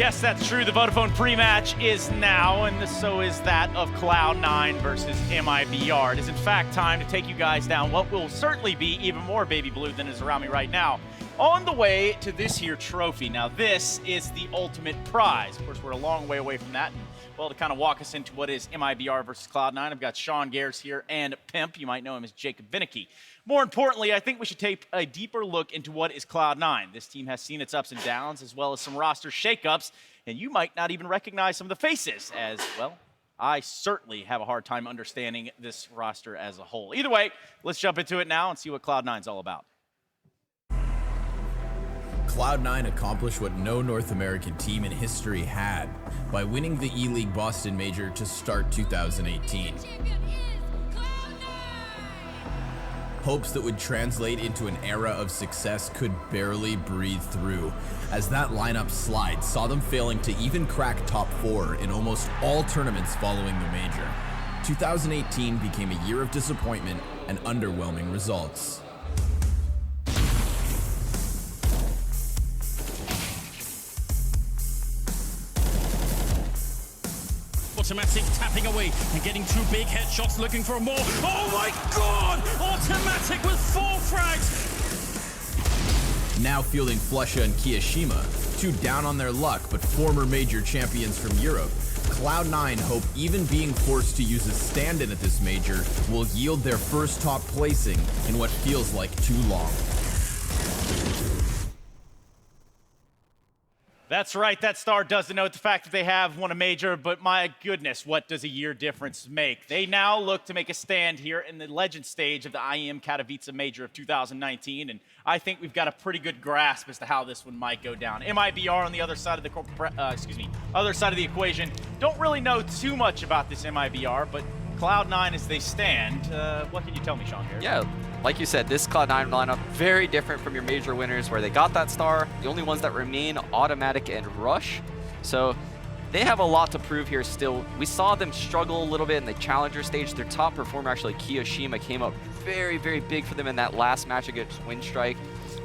Yes, that's true. The Vodafone pre-match is now, and so is that of Cloud9 versus MIBR. It is in fact time to take you guys down what will certainly be even more baby blue than is around me right now. On the way to this here trophy. Now this is the ultimate prize. Of course, we're a long way away from that. And, well, to kind of walk us into what is MIBR versus Cloud9, I've got Sean Gares here and Pimp. You might know him as Jacob Vinicky. More importantly, I think we should take a deeper look into what is Cloud9. This team has seen its ups and downs, as well as some roster shakeups, and you might not even recognize some of the faces, as, well, I certainly have a hard time understanding this roster as a whole. Either way, let's jump into it now and see what Cloud9's all about. Cloud9 accomplished what no North American team in history had by winning the E-League Boston Major to start 2018. Hopes that would translate into an era of success could barely breathe through, as that lineup slide saw them failing to even crack top 4 in almost all tournaments following the major. 2018 became a year of disappointment and underwhelming results. Automatic tapping away and getting 2 big headshots, looking for more. Oh my god! Automatic with 4 frags! Now fielding Flusha and Kiyashima, 2 down on their luck but former major champions from Europe, Cloud9 hope even being forced to use a stand-in at this major will yield their first top placing in what feels like too long. That's right, that star does denote the fact that they have won a major, but my goodness, what does a year difference make? They now look to make a stand here in the legend stage of the IEM Katowice Major of 2019, and I think we've got a pretty good grasp as to how this one might go down. MIBR on the other side of the other side of the equation don't really know too much about this MIBR, but Cloud9 as they stand, what can you tell me, Sean? Here? Yeah. Like you said, this Cloud9 lineup, very different from your major winners where they got that star. The only ones that remain, Automatic and Rush. So they have a lot to prove here still. We saw them struggle a little bit in the challenger stage. Their top performer, actually, Kiyashima, came up very, very big for them in that last match against Windstrike.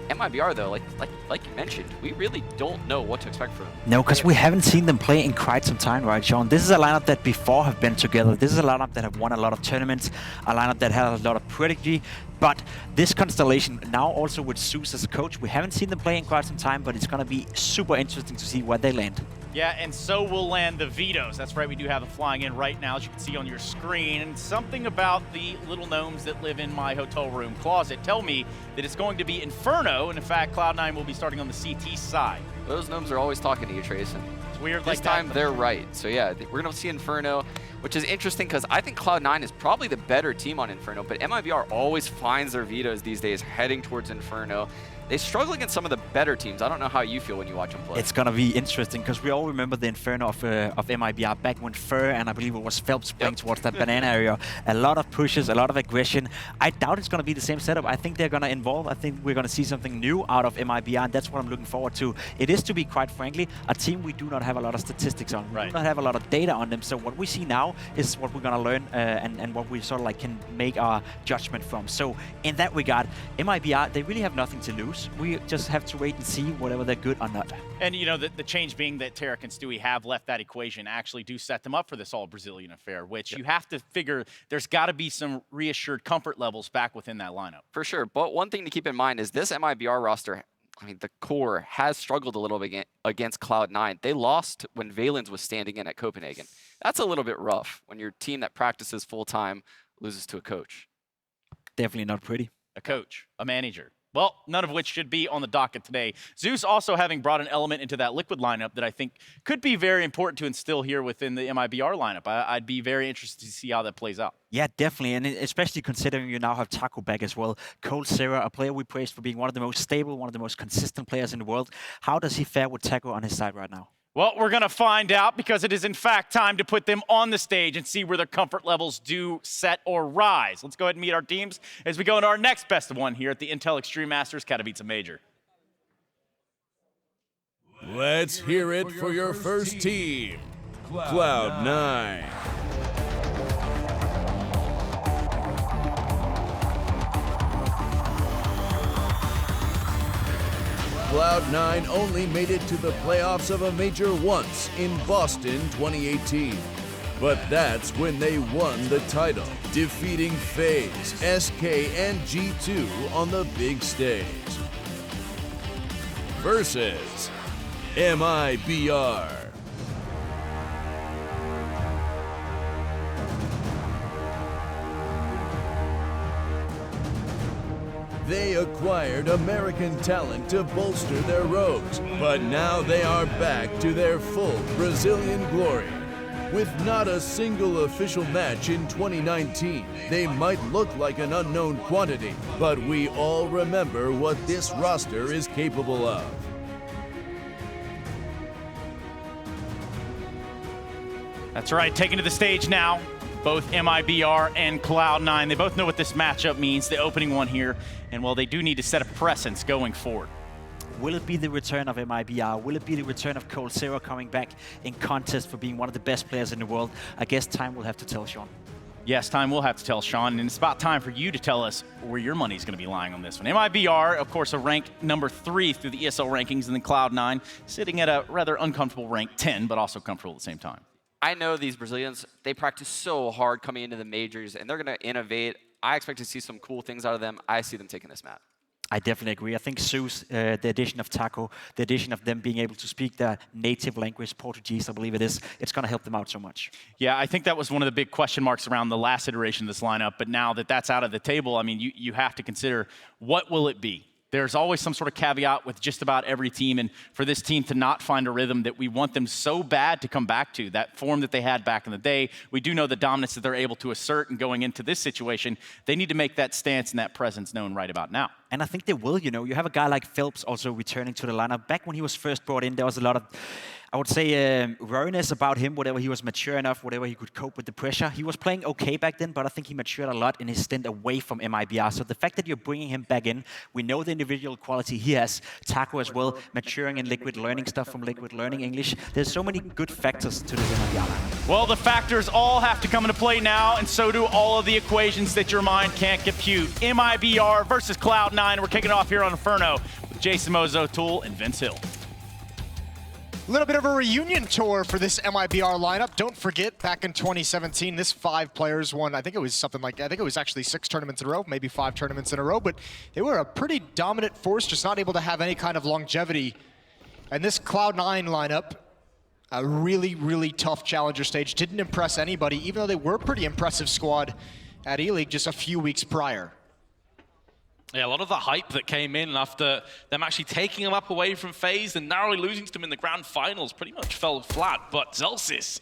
MIBR, though, like you mentioned, we really don't know what to expect from them. No, because we haven't seen them play in quite some time, right, Sean? This is a lineup that before have been together. This is a lineup that have won a lot of tournaments, a lineup that had a lot of prodigy. But this constellation, now also with Zeus as a coach, we haven't seen them play in quite some time, but it's going to be super interesting to see where they land. Yeah, and so will land the Vetoes. That's right, we do have them flying in right now, as you can see on your screen. And something about the little gnomes that live in my hotel room closet tell me that it's going to be Inferno, and in fact, Cloud9 will be starting on the CT side. Those gnomes are always talking to you, Trayson. It's weird this like time that. They're right. So yeah, we're going to see Inferno, which is interesting because I think Cloud9 is probably the better team on Inferno, but MIBR always finds their Vetoes these days heading towards Inferno. They struggle against some of the better teams. I don't know how you feel when you watch them play. It's going to be interesting because we all remember the Inferno of MIBR back when Fur and I believe it was Phelps playing towards that banana area. A lot of pushes, a lot of aggression. I doubt it's going to be the same setup. I think they're going to involve. I think we're going to see something new out of MIBR, and that's what I'm looking forward to. It is, to be quite frankly, a team we do not have a lot of statistics on. We do not have a lot of data on them. So what we see now is what we're going to learn and what we sort of like can make our judgment from. So in that regard, MIBR, they really have nothing to lose. We just have to wait and see whether they're good or not. And you know, the change being that Tarek and Stewie have left that equation actually do set them up for this all-Brazilian affair, which you have to figure there's got to be some reassured comfort levels back within that lineup. For sure, but one thing to keep in mind is this MIBR roster, I mean, the core has struggled a little bit against Cloud9. They lost when Valens was standing in at Copenhagen. That's a little bit rough when your team that practices full-time loses to a coach. Definitely not pretty. A coach, a manager. Well, none of which should be on the docket today. Zeus also having brought an element into that Liquid lineup that I think could be very important to instill here within the MIBR lineup. I'd be very interested to see how that plays out. Yeah, definitely, and especially considering you now have Taco back as well. Cold Sarah, a player we praised for being one of the most stable, one of the most consistent players in the world. How does he fare with Taco on his side right now? Well, we're going to find out because it is, in fact, time to put them on the stage and see where their comfort levels do set or rise. Let's go ahead and meet our teams as we go into our next best of one here at the Intel Extreme Masters Katowice Major. Let's hear it for your first team, Cloud9. Cloud9 only made it to the playoffs of a major once in Boston 2018. But that's when they won the title, defeating FaZe, SK, and G2 on the big stage. Versus MIBR. They acquired American talent to bolster their rogues, but now they are back to their full Brazilian glory. With not a single official match in 2019, they might look like an unknown quantity, but we all remember what this roster is capable of. That's right, taken to the stage now. Both MIBR and Cloud9, they both know what this matchup means, the opening one here, and well, they do need to set a precedence going forward. Will it be the return of MIBR? Will it be the return of Cold0 coming back in contest for being one of the best players in the world? I guess time will have to tell, Sean. Yes, time will have to tell, Sean, and it's about time for you to tell us where your money is going to be lying on this one. MIBR, of course, a rank number 3 through the ESL rankings, and then Cloud9 sitting at a rather uncomfortable rank 10, but also comfortable at the same time. I know these Brazilians, they practice so hard coming into the majors, and they're going to innovate. I expect to see some cool things out of them. I see them taking this map. I definitely agree. I think Zeus, the addition of Taco, the addition of them being able to speak their native language, Portuguese, I believe it is, it's going to help them out so much. Yeah, I think that was one of the big question marks around the last iteration of this lineup, but now that that's out of the table, I mean, you have to consider, what will it be? There's always some sort of caveat with just about every team, and for this team to not find a rhythm that we want them so bad to come back to, that form that they had back in the day, we do know the dominance that they're able to assert, and going into this situation, they need to make that stance and that presence known right about now. And I think they will, you know. You have a guy like Phelps also returning to the lineup. Back when he was first brought in, there was a lot of, I would say, rawness about him, whatever he was mature enough, whatever he could cope with the pressure. He was playing okay back then, but I think he matured a lot in his stint away from MIBR. So the fact that you're bringing him back in, we know the individual quality he has. Taco as well, maturing in Liquid, learning stuff from Liquid, learning English. There's so many good factors to this MIBR lineup. Well, the factors all have to come into play now, and so do all of the equations that your mind can't compute. MIBR versus Cloud9. We're kicking off here on Inferno with Jason Mozo, Tool, and Vince Hill. A little bit of a reunion tour for this MIBR lineup. Don't forget, back in 2017, this 5 players won, I think it was actually 6 tournaments in a row, maybe 5 tournaments in a row, but they were a pretty dominant force, just not able to have any kind of longevity. And this Cloud9 lineup, a really, really tough challenger stage, didn't impress anybody, even though they were a pretty impressive squad at E-League just a few weeks prior. Yeah, a lot of the hype that came in after them actually taking them up away from FaZe and narrowly losing to them in the grand finals pretty much fell flat. But Zelsis,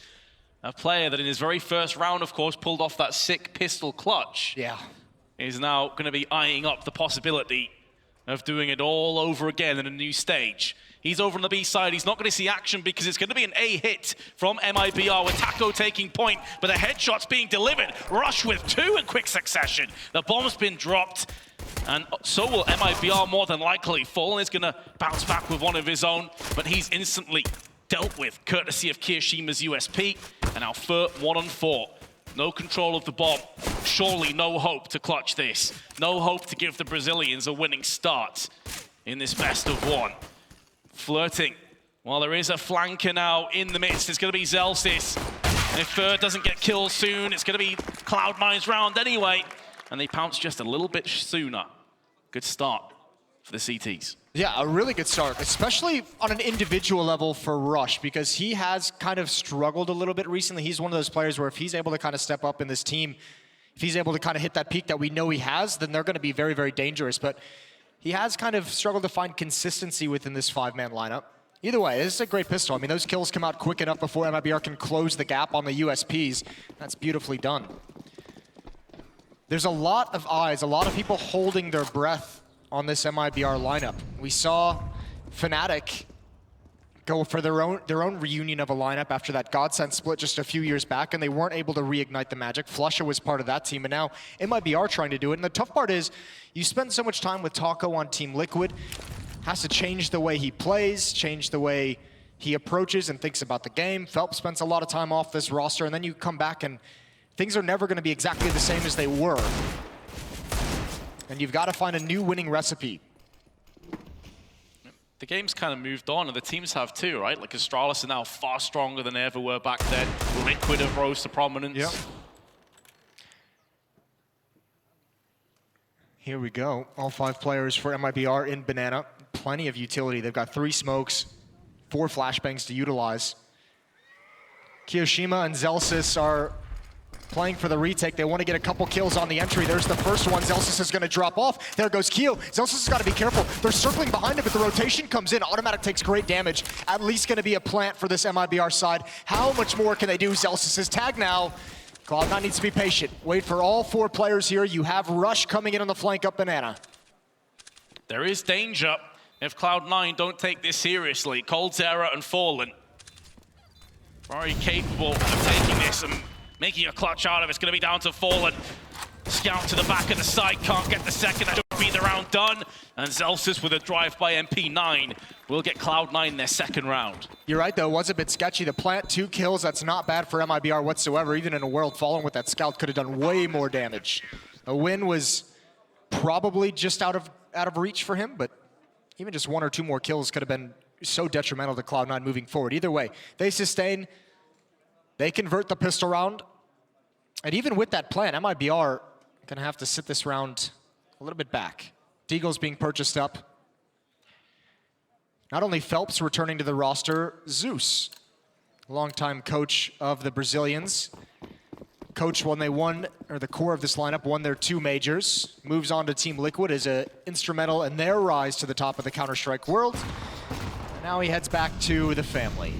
a player that in his very first round, of course, pulled off that sick pistol clutch, is now going to be eyeing up the possibility of doing it all over again in a new stage. He's over on the B side. He's not going to see action because it's going to be an A hit from MIBR with Taco taking point, but a headshot's being delivered. Rush with 2 in quick succession. The bomb's been dropped, and so will MIBR more than likely. Fallen is going to bounce back with one of his own, but he's instantly dealt with, courtesy of Kirishima's USP, and now Fur 1-on-4. No control of the bomb. Surely no hope to clutch this. No hope to give the Brazilians a winning start in this best of 1. Flirting. Well, there is a flanker now in the midst. It's going to be Zelsis. And if Fur doesn't get killed soon, it's going to be Cloud9's round anyway. And they pounce just a little bit sooner. Good start for the CTs. Yeah, a really good start, especially on an individual level for Rush, because he has kind of struggled a little bit recently. He's one of those players where if he's able to kind of step up in this team, if he's able to kind of hit that peak that we know he has, then they're going to be very, very dangerous. But he has kind of struggled to find consistency within this 5-man lineup. Either way, this is a great pistol. I mean, those kills come out quick enough before MIBR can close the gap on the USPs. That's beautifully done. There's a lot of eyes, a lot of people holding their breath on this MIBR lineup. We saw Fnatic go for their own reunion of a lineup after that Godsend split just a few years back, and they weren't able to reignite the magic. Flusha was part of that team, and now MIBR trying to do it. And the tough part is, you spend so much time with Taco on Team Liquid, has to change the way he plays, change the way he approaches and thinks about the game. Phelps spends a lot of time off this roster, and then you come back and things are never going to be exactly the same as they were. And you've got to find a new winning recipe. the game's kind of moved on, and the teams have too, right? Like Astralis are now far stronger than they ever were back then. Liquid have rose to prominence. Yep. Here we go. All 5 players for MIBR in Banana. Plenty of utility. They've got 3 smokes, 4 flashbangs to utilize. Kiyoshima and Zelsis are playing for the retake. They want to get a couple kills on the entry. There's the first one. Zelsis is going to drop off. There goes Kyo. Zelsis has got to be careful. They're circling behind him, but the rotation comes in. Automatic takes great damage. At least going to be a plant for this MIBR side. How much more can they do? Zelsis is tagged now. Cloud9 needs to be patient. Wait for all 4 players here. You have Rush coming in on the flank up Banana. There is danger if Cloud9 don't take this seriously. coldzera and Fallen very capable of taking this and making a clutch out of it. It's going to be down to Fallen. Scout to the back of the side, can't get the second. That should be the round done. And Zelsis with a drive-by MP9 will get Cloud9 their second round. You're right, though. It was a bit sketchy. The plant, 2 kills. That's not bad for MIBR whatsoever. Even in a world fallen with that scout, could have done way more damage. A win was probably just out of reach for him, but even just 1 or 2 more kills could have been so detrimental to Cloud9 moving forward. Either way, they sustain. They convert the pistol round. And even with that plan, MIBR going to have to sit this round a little bit back. Deagle's being purchased up. Not only Phelps returning to the roster, Zeus, longtime coach of the Brazilians. Coach when they won, or the core of this lineup, won their 2 majors. Moves on to Team Liquid as instrumental in their rise to the top of the Counter-Strike world. And now he heads back to the family.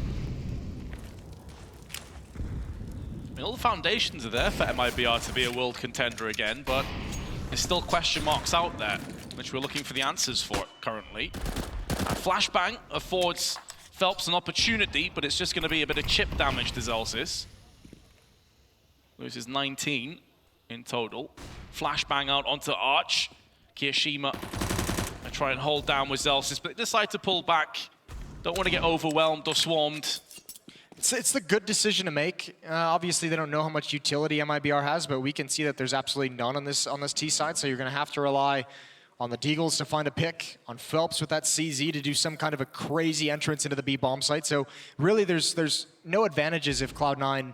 I mean, all the foundations are there for MIBR to be a world contender again, but there's still question marks out there, which we're looking for the answers for currently. Flashbang affords Phelps an opportunity, but it's just going to be a bit of chip damage to Zelsis. Loses 19 in total. Flashbang out onto Arch. Kiyoshima try and hold down with Zelsis, but they decide to pull back. Don't want to get overwhelmed or swarmed. It's the good decision to make. Obviously, they don't know how much utility MIBR has, but we can see that there's absolutely none on this T side. So you're going to have to rely on the Deagles to find a pick, on Phelps with that CZ to do some kind of a crazy entrance into the B bomb site. So really, there's no advantages if Cloud9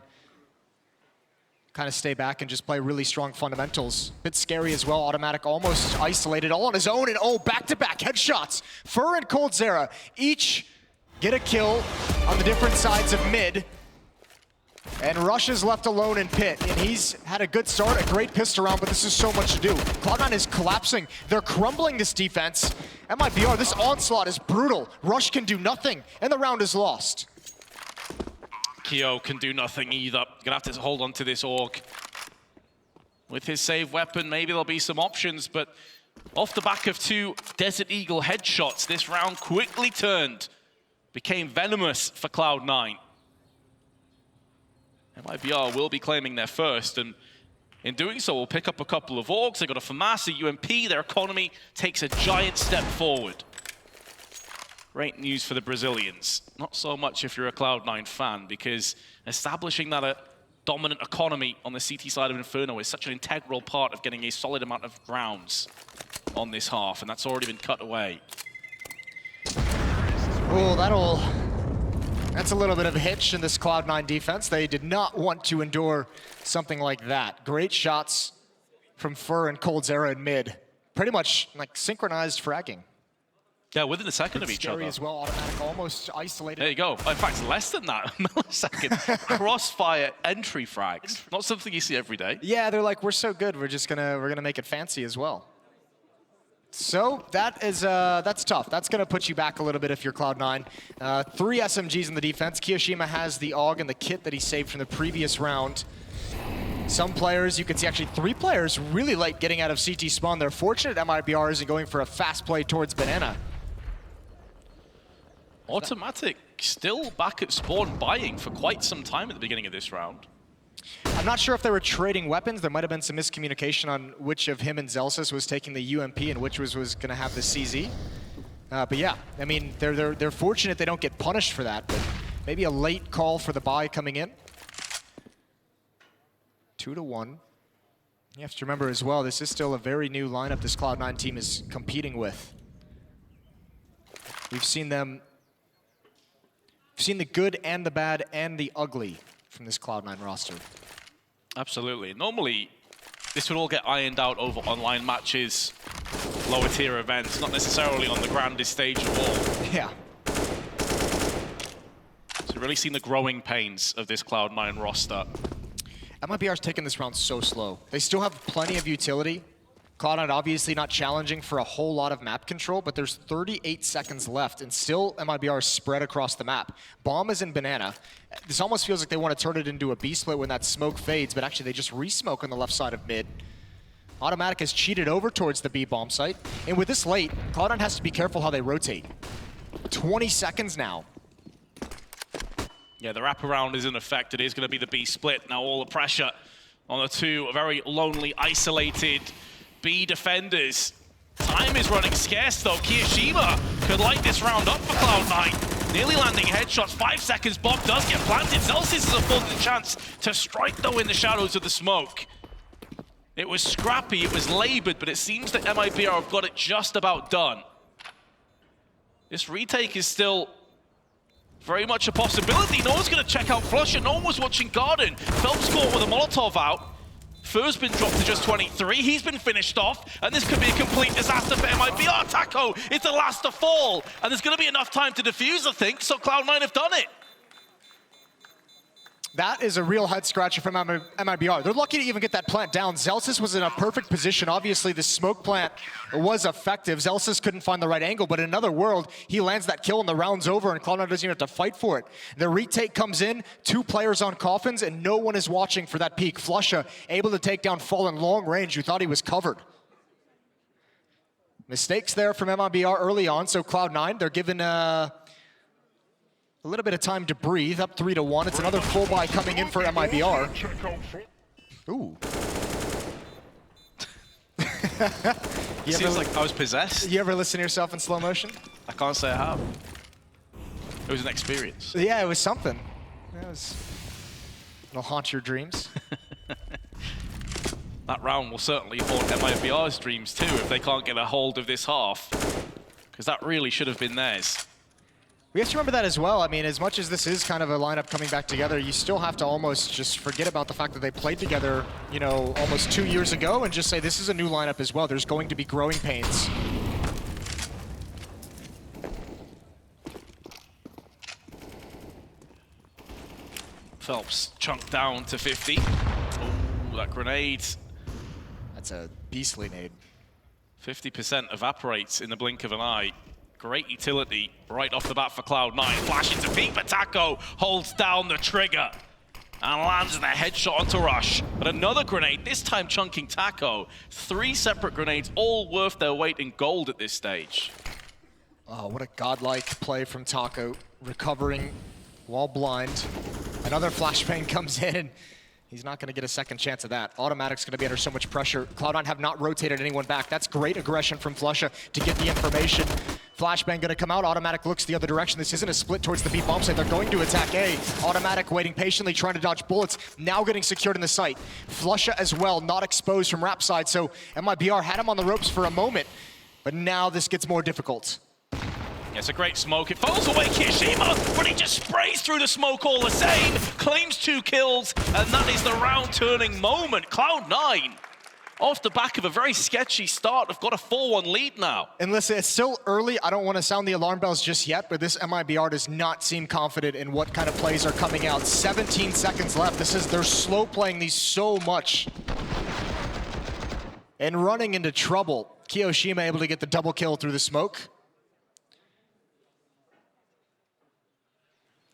kind of stay back and just play really strong fundamentals. Bit scary as well. Automatic almost isolated all on his own, and back-to-back headshots. Fur and coldzera each get a kill on the different sides of mid. And Rush is left alone in pit, and he's had a good start, a great pistol round, but this is so much to do. Cloud9 is collapsing. They're crumbling this defense. MIBR, this onslaught is brutal. Rush can do nothing, and the round is lost. Kyo can do nothing either. Gonna have to hold on to this Org. With his save weapon, maybe there'll be some options, but off the back of 2 Desert Eagle headshots, this round quickly turned. Became venomous for Cloud9. MIBR will be claiming their first, and in doing so, will pick up a couple of Orgs. They got a FAMAS, a UMP. Their economy takes a giant step forward. Great news for the Brazilians. Not so much if you're a Cloud9 fan, because establishing that dominant economy on the CT side of Inferno is such an integral part of getting a solid amount of rounds on this half, and that's already been cut away. Oh, that's a little bit of a hitch in this Cloud9 defense. They did not want to endure something like that. Great shots from Fur and coldzera in mid. Pretty much like synchronized fragging. Yeah, within a second of each Scary other. as well, automatic, almost isolated. There you go. In fact, less than that, a millisecond. Crossfire entry frags. Not something you see every day. Yeah, they're like, we're so good, we're gonna make it fancy as well. So that is that's tough. That's gonna put you back a little bit if you're Cloud9. 3 SMGs in the defense. Kiyoshima has the AUG and the kit that he saved from the previous round. Some players, you can see actually 3 players really late getting out of CT spawn. They're fortunate MIBR isn't going for a fast play towards Banana. Automatic still back at spawn buying for quite some time at the beginning of this round. I'm not sure if they were trading weapons. There might have been some miscommunication on which of him and Zelsis was taking the UMP and which was going to have the CZ. But yeah, I mean, they're fortunate they don't get punished for that, but maybe a late call for the buy coming in. 2-1. You have to remember as well, this is still a very new lineup this Cloud9 team is competing with. We've seen them, we've seen the good and the bad and the ugly from this Cloud9 roster. Absolutely. Normally, this would all get ironed out over online matches, lower tier events, not necessarily on the grandest stage of all. Yeah. So we've really seen the growing pains of this Cloud9 roster. MIBR's taking this round so slow. They still have plenty of utility. Cloud9 obviously not challenging for a whole lot of map control, but there's 38 seconds left, and still MIBR is spread across the map. Bomb is in banana. This almost feels like they want to turn it into a B-split when that smoke fades, but actually they just re-smoke on the left side of mid. Automatic has cheated over towards the B-bomb site, and with this late, Cloud9 has to be careful how they rotate. 20 seconds now. Yeah, the wraparound is in effect. It is going to be the B split. Now all the pressure on the two very lonely, isolated B defenders. Time is running scarce though. Kiyoshima could light this round up for Cloud9. Nearly landing headshots. 5 seconds. Bomb does get planted. Zelsis has afforded a chance to strike though in the shadows of the smoke. It was scrappy, it was labored, but it seems that MIBR have got it just about done. This retake is still very much a possibility. No one's going to check out Flusher. No one was watching Garden. Phelps caught with a Molotov out. Fur's been dropped to just 23. He's been finished off. And this could be a complete disaster for MIBR. Taco is the last to fall. And there's going to be enough time to defuse, I think. So Cloud9 have done it. That is a real head scratcher from MIBR. They're lucky to even get that plant down. Zelsis was in a perfect position. Obviously, the smoke plant was effective. Zelsis couldn't find the right angle, but in another world, he lands that kill and the round's over, and Cloud9 doesn't even have to fight for it. The retake comes in, 2 players on coffins, and no one is watching for that peak. Flusha able to take down Fallen long range, who thought he was covered. Mistakes there from MIBR early on, so Cloud9, they're given a little bit of time to breathe, up 3-1. It's another full buy coming in for MIBR. Ooh. Seems like I was possessed. You ever listen to yourself in slow motion? I can't say I have. It was an experience. Yeah, it was something. It'll haunt your dreams. That round will certainly haunt MIBR's dreams too if they can't get a hold of this half. Because that really should have been theirs. We have to remember that as well. I mean, as much as this is kind of a lineup coming back together, you still have to almost just forget about the fact that they played together, you know, almost 2 years ago and just say this is a new lineup as well. There's going to be growing pains. Phelps chunked down to 50. Oh, that grenade. That's a beastly nade. 50% evaporates in the blink of an eye. Great utility right off the bat for Cloud9. Flash into peak, but Taco holds down the trigger and lands the headshot onto Rush. But another grenade, this time chunking Taco. 3 separate grenades, all worth their weight in gold at this stage. Oh, what a godlike play from Taco. Recovering while blind. Another flashbang comes in, and he's not going to get a second chance of that. Automatic's going to be under so much pressure. Cloud9 have not rotated anyone back. That's great aggression from Flusha to get the information. Flashbang going to come out. Automatic looks the other direction. This isn't a split towards the B bomb site. They're going to attack A. Automatic waiting patiently, trying to dodge bullets. Now getting secured in the site. Flusha as well, not exposed from Rap side. So MIBR had him on the ropes for a moment, but now this gets more difficult. It's a great smoke. It falls away Kiyoshima, but he just sprays through the smoke all the same. Claims 2 kills, and that is the round-turning moment. Cloud9, off the back of a very sketchy start, have got a 4-1 lead now. And listen, it's still early. I don't want to sound the alarm bells just yet, but this MIBR does not seem confident in what kind of plays are coming out. 17 seconds left. They're slow playing these so much. And running into trouble. Kiyoshima able to get the double kill through the smoke.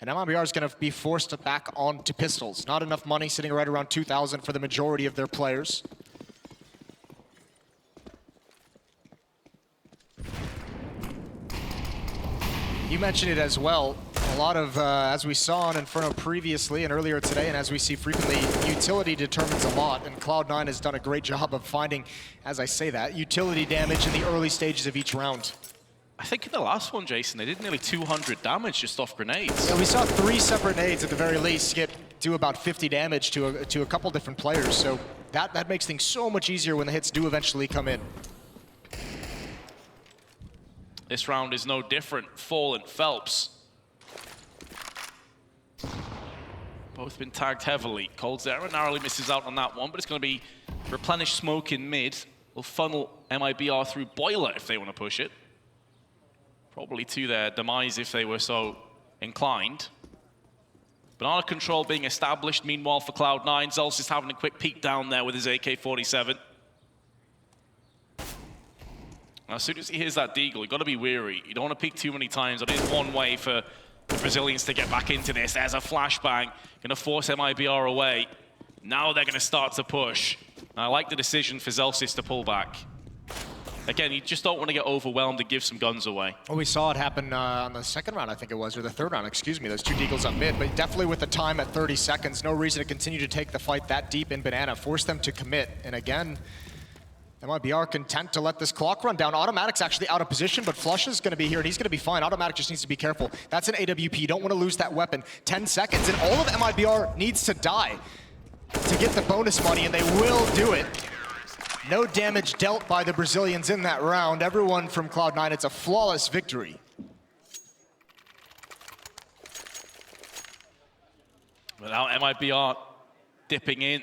And MIBR is going to be forced back onto pistols. Not enough money, sitting right around 2,000 for the majority of their players. You mentioned it as well. A lot of, as we saw on Inferno previously and earlier today, and as we see frequently, utility determines a lot, and Cloud9 has done a great job of finding, as I say that, utility damage in the early stages of each round. I think in the last one, Jason, they did nearly 200 damage just off grenades. Yeah, we saw 3 separate nades at the very least do about 50 damage to a couple different players, so that makes things so much easier when the hits do eventually come in. This round is no different. Fall and Phelps. Both been tagged heavily. coldzera narrowly misses out on that one, but it's going to be replenish smoke in mid. Will funnel MIBR through Boiler if they want to push it. Probably to their demise if they were so inclined. Banana control being established, meanwhile, for Cloud9. Zels is having a quick peek down there with his AK-47. Now, as soon as he hears that deagle, you've got to be wary. You don't want to peek too many times. That is one way for the Brazilians to get back into this. There's a flashbang, going to force MIBR away. Now they're going to start to push. I like the decision for Zelsis to pull back. Again, you just don't want to get overwhelmed and give some guns away. Well, we saw it happen on the second round, I think it was, or the third round, excuse me. Those two deagles up mid, but definitely with the time at 30 seconds, no reason to continue to take the fight that deep in Banana, force them to commit. And again, MIBR content to let this clock run down. Automatic's actually out of position, but Flush is going to be here, and he's going to be fine. Automatic just needs to be careful. That's an AWP. You don't want to lose that weapon. 10 seconds, and all of MIBR needs to die to get the bonus money, and they will do it. No damage dealt by the Brazilians in that round. Everyone from Cloud9, it's a flawless victory. Without MIBR dipping in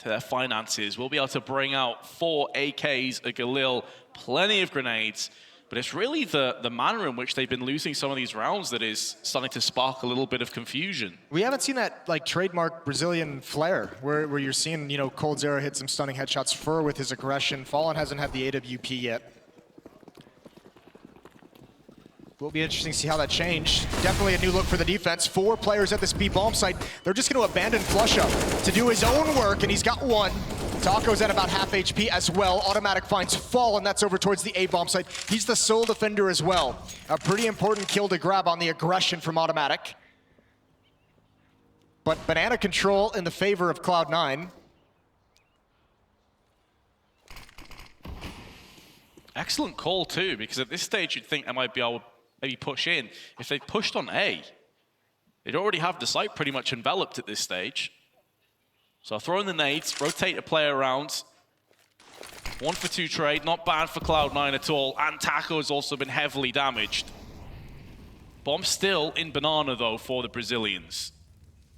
to their finances, we'll be able to bring out 4 AKs, a Galil, plenty of grenades. But it's really the manner in which they've been losing some of these rounds that is starting to spark a little bit of confusion. We haven't seen that like trademark Brazilian flair where you're seeing, you know, coldzera hit some stunning headshots. Fur with his aggression. Fallen hasn't had the AWP yet. Will be interesting to see how that changed. Definitely a new look for the defense. 4 players at this B bomb site. They're just going to abandon Flush up to do his own work, and he's got 1. Taco's at about half HP as well. Automatic finds Fall, and that's over towards the A bomb site. He's the sole defender as well. A pretty important kill to grab on the aggression from Automatic. But Banana control in the favor of Cloud9. Excellent call too, because at this stage you'd think MIBR would maybe push in. If they pushed on A, they'd already have the site pretty much enveloped at this stage. So throw in the nades, rotate a player around. 1 for 2 trade, not bad for Cloud9 at all. And Taco has also been heavily damaged. Bomb still in Banana though for the Brazilians.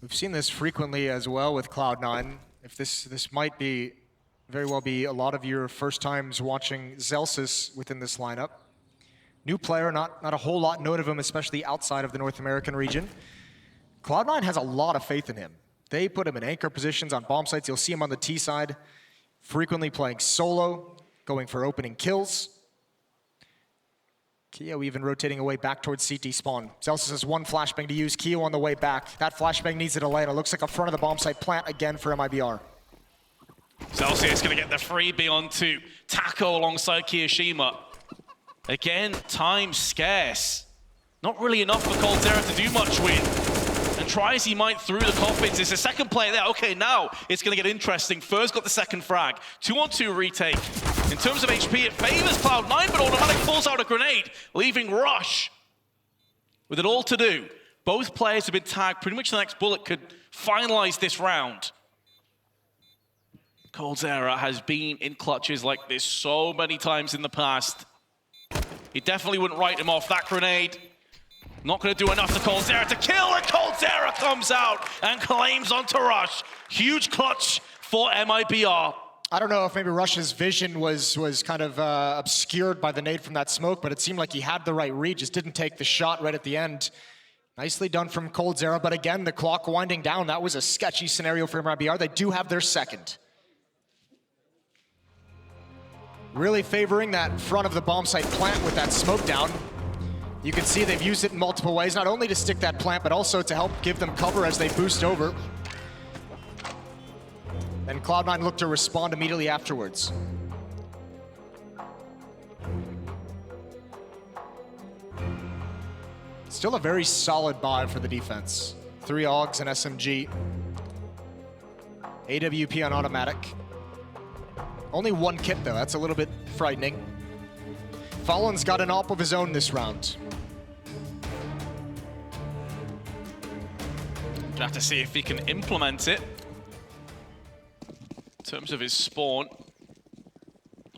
We've seen this frequently as well with Cloud9. If this might be very well be a lot of your first times watching Zelsis within this lineup. New player, not a whole lot known of him, especially outside of the North American region. Cloud9 has a lot of faith in him. They put him in anchor positions on bomb sites. You'll see him on the T side, frequently playing solo, going for opening kills. Keo even rotating away back towards CT spawn. Zelsis has 1 flashbang to use. Keo on the way back. That flashbang needs a delay, and it looks like a front of the bomb site plant again for MIBR. Celsius going to get the freebie onto Taco alongside Kiyoshima. Again, time scarce. Not really enough for coldzera to do much with. And try as he might through the coffins. There's a second player there. Okay, now it's going to get interesting. Fur's got the second frag. 2-on-2 retake. In terms of HP, it favors Cloud9, but Automatic pulls out a grenade, leaving Rush with it all to do. Both players have been tagged. Pretty much the next bullet could finalize this round. coldzera has been in clutches like this so many times in the past. He definitely wouldn't write him off. That grenade not going to do enough to coldzera to kill, and coldzera comes out and claims onto Rush. Huge clutch for MIBR. I don't know if maybe Rush's vision was kind of obscured by the nade from that smoke, but it seemed like he had the right read, just didn't take the shot right at the end. Nicely done from coldzera, but again, the clock winding down. That was a sketchy scenario for MIBR. They do have their second. Really favoring that front of the bomb site plant with that smoke down. You can see they've used it in multiple ways, not only to stick that plant, but also to help give them cover as they boost over. And Cloud9 look to respond immediately afterwards. Still a very solid buy for the defense. 3 AUGs and SMG. AWP on Automatic. Only 1 kit though, that's a little bit frightening. Fallen's got an op of his own this round. Gonna have to see if he can implement it. In terms of his spawn,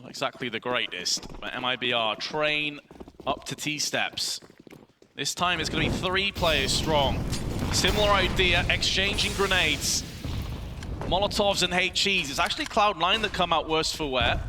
not exactly the greatest, but MIBR train up to T-steps. This time it's going to be 3 players strong. Similar idea, exchanging grenades. Molotovs and HEs. It's actually Cloud9 that come out worse for wear.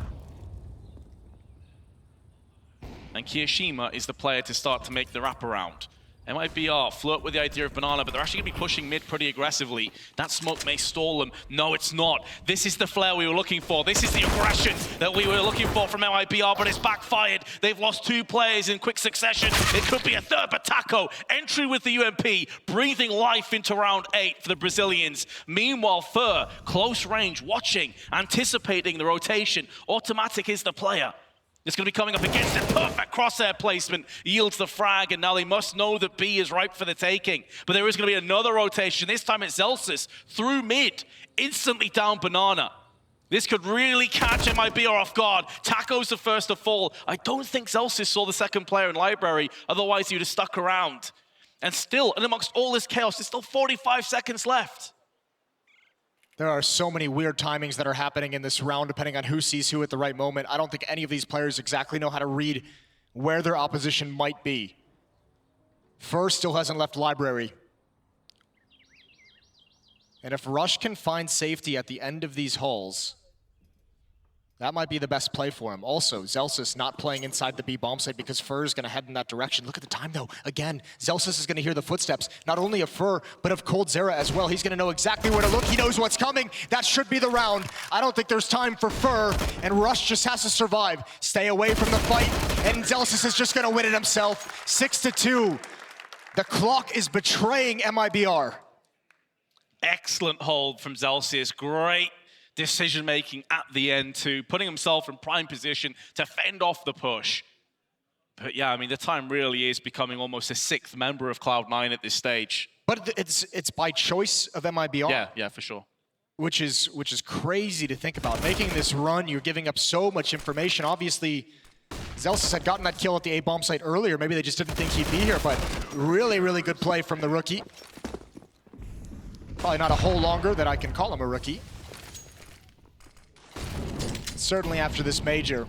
And Kiyoshima is the player to start to make the wraparound. MIBR flirt with the idea of banana, but they're actually going to be pushing mid pretty aggressively. That smoke may stall them. No, it's not. This is the flare we were looking for. This is the aggression that we were looking for from MIBR, but it's backfired. They've lost 2 players in quick succession. It could be a third, but Taco, entry with the UMP, breathing life into round 8 for the Brazilians. Meanwhile, Fur, close range, watching, anticipating the rotation. Automatic is the player. It's going to be coming up against it. Perfect crosshair placement yields the frag, and now they must know that B is ripe for the taking. But there is going to be another rotation. This time it's Zelsis through mid, instantly down banana. This could really catch MIBR off guard. Taco's the first to fall. I don't think Zelsis saw the second player in library, otherwise he would have stuck around. And still, and amongst all this chaos, there's still 45 seconds left. There are so many weird timings that are happening in this round, depending on who sees who at the right moment. I don't think any of these players exactly know how to read where their opposition might be. Fur still hasn't left library. And if Rush can find safety at the end of these halls, that might be the best play for him. Also, Zelsis not playing inside the B bomb site because Fur is going to head in that direction. Look at the time, though. Again, Zelsis is going to hear the footsteps, not only of Fur, but of coldzera as well. He's going to know exactly where to look. He knows what's coming. That should be the round. I don't think there's time for Fur, and Rush just has to survive. Stay away from the fight, and Zelsis is just going to win it himself. 6-2. The clock is betraying MIBR. Excellent hold from Zelsis. Great decision-making at the end too, putting himself in prime position to fend off the push. But yeah, I mean, the time really is becoming almost a 6th member of Cloud9 at this stage. But it's by choice of MIBR. Yeah, for sure. Which is crazy to think about. Making this run, you're giving up so much information. Obviously, Zelsis had gotten that kill at the A bomb site earlier. Maybe they just didn't think he'd be here, but really, really good play from the rookie. Probably not a whole longer that I can call him a rookie. Certainly after this major,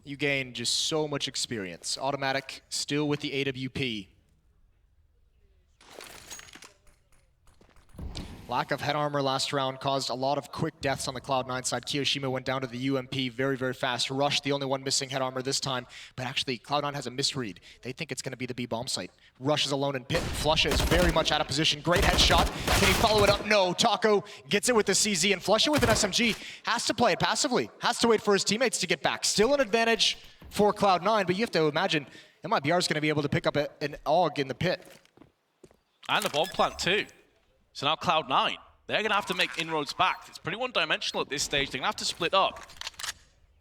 you gain just so much experience. Automatic still with the AWP. Lack of head armor last round caused a lot of quick deaths on the Cloud9 side. Kiyoshima went down to the UMP very, very fast. Rush, the only one missing head armor this time. But actually, Cloud9 has a misread. They think it's going to be the B bomb site. Rush is alone in pit. Flusha is very much out of position. Great headshot. Can he follow it up? No. Taco gets it with the CZ, and Flusha with an SMG has to play it passively. Has to wait for his teammates to get back. Still an advantage for Cloud9, but you have to imagine MIBR is going to be able to pick up an AUG in the pit. And the bomb plant too. So now Cloud9, they're going to have to make inroads back. It's pretty one-dimensional at this stage. They're going to have to split up.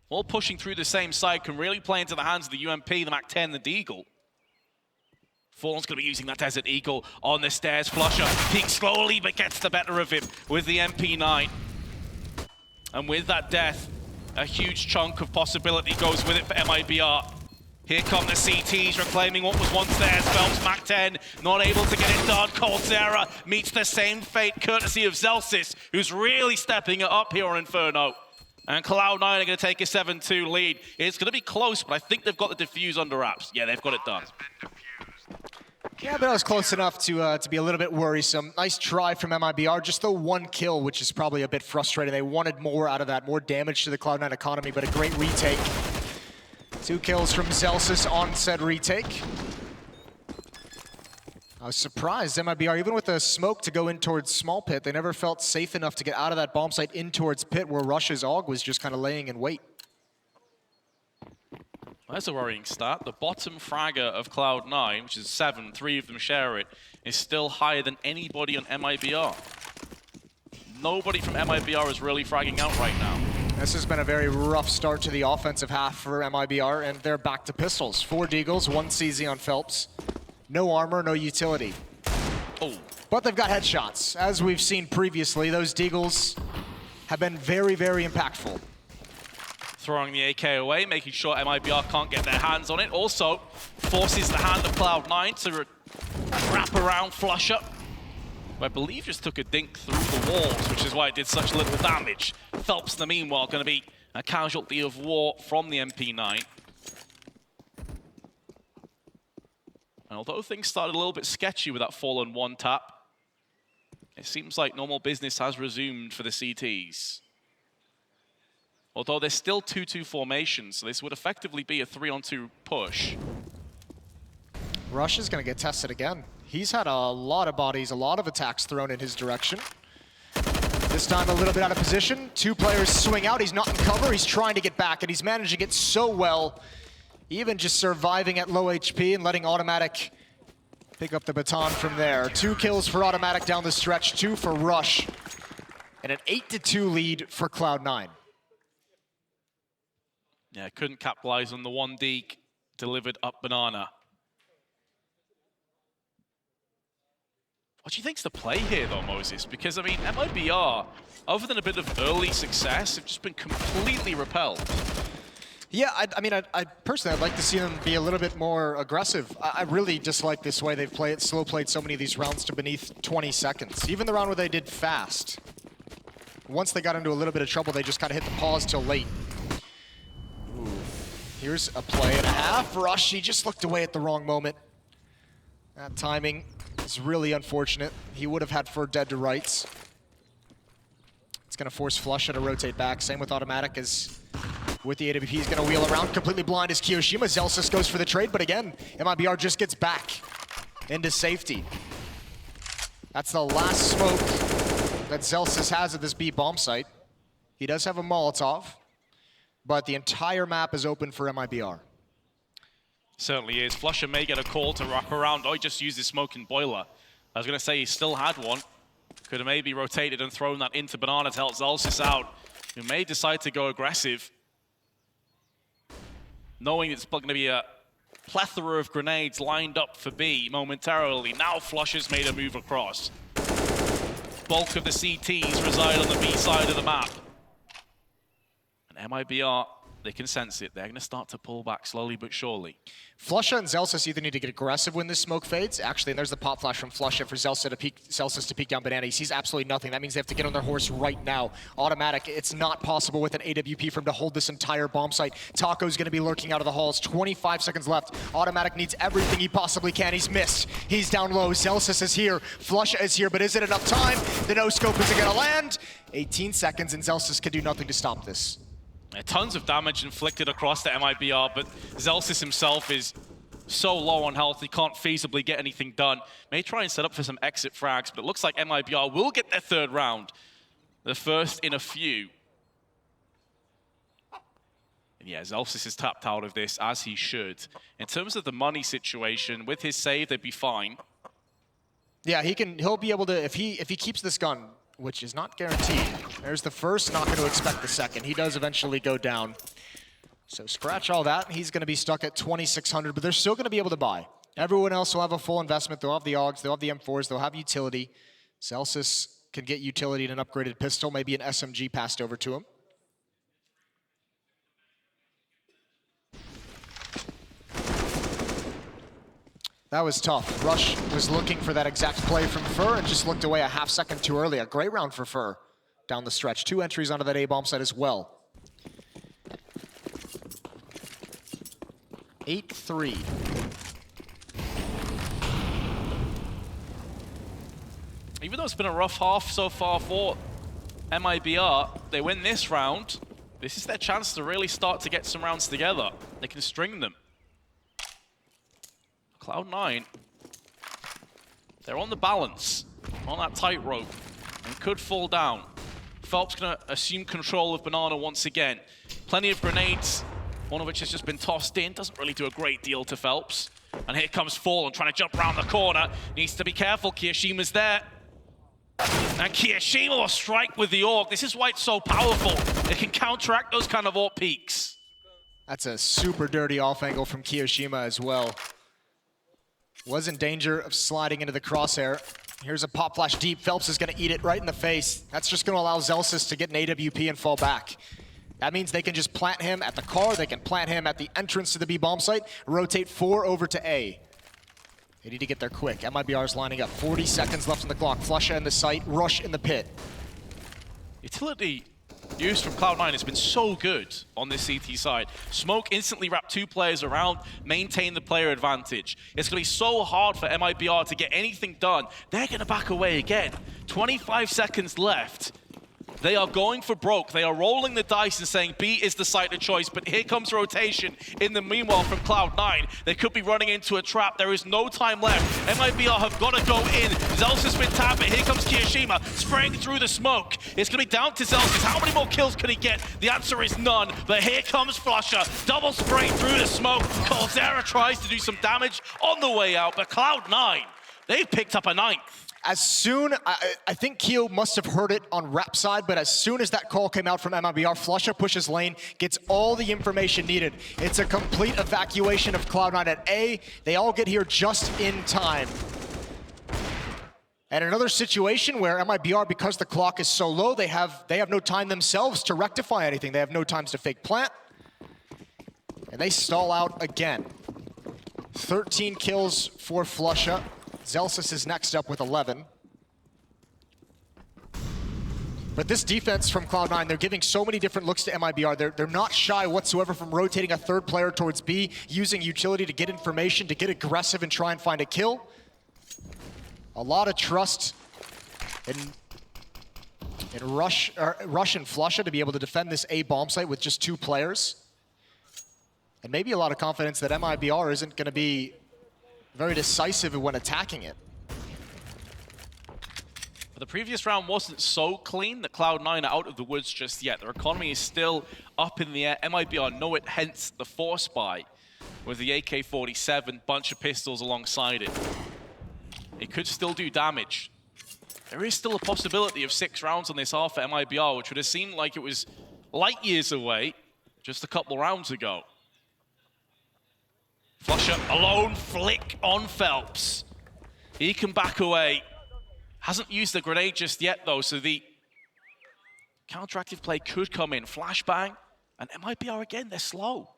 All pushing through the same side can really play into the hands of the UMP, the MAC-10, the Deagle. Fallen's going to be using that Desert Eagle on the stairs. Flusha peeks slowly, but gets the better of him with the MP9. And with that death, a huge chunk of possibility goes with it for MIBR. Here come the CTs reclaiming what was once theirs. Phelps, MAC-10, not able to get it done. coldzera meets the same fate courtesy of Zelsis, who's really stepping it up here on Inferno. And Cloud9 are going to take a 7-2 lead. It's going to be close, but I think they've got the defuse under wraps. Yeah, they've got it done. Yeah, but that was close enough to be a little bit worrisome. Nice try from MIBR, just the 1 kill, which is probably a bit frustrating. They wanted more out of that, more damage to the Cloud9 economy, but a great retake. 2 kills from Zelsis on said retake. I was surprised, MIBR, even with the smoke to go in towards small pit, they never felt safe enough to get out of that bomb site in towards pit where Rush's AUG was just kind of laying in wait. That's a worrying start. The bottom fragger of Cloud9, which is 7, 3 of them share it, is still higher than anybody on MIBR. Nobody from MIBR is really fragging out right now. This has been a very rough start to the offensive half for MIBR, and they're back to pistols. 4 Deagles, 1 CZ on Phelps. No armor, no utility. Oh. But they've got headshots. As we've seen previously, those Deagles have been very, very impactful. Throwing the AK away, making sure MIBR can't get their hands on it. Also, forces the hand of Cloud9 to wrap around Flusha, who I believe just took a dink through the walls, which is why it did such little damage. Phelps, in the meanwhile, going to be a casualty of war from the MP9. And although things started a little bit sketchy with that fallen 1 tap, it seems like normal business has resumed for the CTs. Although there's still 2-2 formation, so this would effectively be a 3-on-2 push. Rush is going to get tested again. He's had a lot of bodies, a lot of attacks thrown in his direction. This time a little bit out of position. 2 players swing out. He's not in cover. He's trying to get back, and he's managing it so well. Even just surviving at low HP and letting Automatic pick up the baton from there. 2 kills for Automatic down the stretch, 2 for Rush, and an 8-2 lead for Cloud9. Yeah, couldn't capitalize on the 1 deke delivered up banana. What do you think's the play here, though, Moses? Because, I mean, MIBR, other than a bit of early success, have just been completely repelled. Yeah, I mean, I personally, I'd like to see them be a little bit more aggressive. I really dislike this way they've slow played so many of these rounds to beneath 20 seconds. Even the round where they did fast. Once they got into a little bit of trouble, they just kind of hit the pause till late. Ooh. Here's a play and a half. Rush, he just looked away at the wrong moment. That timing is really unfortunate. He would have had Fur dead to rights. It's going to force Flusha to rotate back. Same with Automatic as with the AWP. He's going to wheel around, completely blind as Kiyoshima. Zelsis goes for the trade, but again, MIBR just gets back into safety. That's the last smoke that Zelsis has at this B bomb site. He does have a Molotov, but the entire map is open for MIBR. Certainly is. Flusha may get a call to rock around. Oh, he just used his smoking boiler. I was going to say he still had one. Could have maybe rotated and thrown that into Banana to help Zelsis out, who may decide to go aggressive, knowing it's going to be a plethora of grenades lined up for B momentarily. Now Flusha's made a move across. Bulk of the CTs reside on the B side of the map. And MIBR, they can sense it. They're going to start to pull back slowly but surely. Flusha and Zelsis either need to get aggressive when this smoke fades. Actually, and there's the pop flash from Flusha for Zelsis to peek down Banana. He sees absolutely nothing. That means they have to get on their horse right now. Automatic, it's not possible with an AWP for him to hold this entire bomb site. Taco's going to be lurking out of the halls. 25 seconds left. Automatic needs everything he possibly can. He's missed. He's down low. Zelsis is here. Flusha is here, but is it enough time? The no-scope isn't going to land. 18 seconds, and Zelsis can do nothing to stop this. Tons of damage inflicted across the MIBR, but Zelsis himself is so low on health, he can't feasibly get anything done. May try and set up for some exit frags, but it looks like MIBR will get their 3rd round. The first in a few. And yeah, Zelsis is tapped out of this, as he should. In terms of the money situation, with his save, they'd be fine. Yeah, he'll be able to, if he keeps this gun, which is not guaranteed. There's the first, not going to expect the second. He does eventually go down. So scratch all that. He's going to be stuck at 2,600, but they're still going to be able to buy. Everyone else will have a full investment. They'll have the AUGs, they'll have the M4s, they'll have utility. Zelsis can get utility in an upgraded pistol, maybe an SMG passed over to him. That was tough. Rush was looking for that exact play from Fur and just looked away a half second too early. A great round for Fur down the stretch. 2 entries onto that A-bomb site as well. 8-3. Even though it's been a rough half so far for MIBR, they win this round. This is their chance to really start to get some rounds together. They can string them. Cloud9, they're on the balance, on that tightrope, and could fall down. Phelps gonna assume control of Banana once again. Plenty of grenades, one of which has just been tossed in. Doesn't really do a great deal to Phelps. And here comes Fallen, trying to jump around the corner. Needs to be careful, Kiyoshima's there. And Kiyoshima will strike with the AUG. This is why it's so powerful. It can counteract those kind of AUG peaks. That's a super dirty off angle from Kiyoshima as well. Was in danger of sliding into the crosshair. Here's a pop flash deep. Phelps is going to eat it right in the face. That's just going to allow Zelsis to get an AWP and fall back. That means they can just plant him at the car. They can plant him at the entrance to the B bomb site. Rotate 4 over to A. They need to get there quick. MIBR's lining up. 40 seconds left on the clock. Flusha in the site. Rush in the pit. Utility use from Cloud9 has been so good on this CT side. Smoke instantly wrapped 2 players around, maintain the player advantage. It's going to be so hard for MIBR to get anything done. They're going to back away again. 25 seconds left. They are going for broke. They are rolling the dice and saying B is the site of choice, but here comes rotation in the meanwhile from Cloud9. They could be running into a trap. There is no time left. MIBR have got to go in. Zelsis has been tapped, but here comes Kirishima spraying through the smoke. It's going to be down to Zelsis. How many more kills can he get? The answer is none, but here comes Flusher. Double spray through the smoke. Coldzera tries to do some damage on the way out, but Cloud9, they've picked up a 9th. As soon, I think Keo must have heard it on rep side, but as soon as that call came out from MIBR, Flusha pushes lane, gets all the information needed. It's a complete evacuation of Cloud9 at A. They all get here just in time. And another situation where MIBR, because the clock is so low, they have no time themselves to rectify anything. They have no times to fake plant. And they stall out again. 13 kills for Flusha. Zelsis is next up with 11. But this defense from Cloud9, they're giving so many different looks to MIBR. They're not shy whatsoever from rotating a 3rd player towards B, using utility to get information, to get aggressive and try and find a kill. A lot of trust in Rush and Flusha to be able to defend this A bomb site with just 2 players. And maybe a lot of confidence that MIBR isn't going to be very decisive when attacking it. But the previous round wasn't so clean that Cloud9 are out of the woods just yet. Their economy is still up in the air. MIBR know it, hence the force buy with the AK-47, bunch of pistols alongside it. It could still do damage. There is still a possibility of 6 rounds on this half for MIBR, which would have seemed like it was light years away just a couple rounds ago. Flusher alone, flick on Phelps. He can back away. Hasn't used the grenade just yet though, so the counteractive play could come in. Flashbang, and MIBR again, they're slow.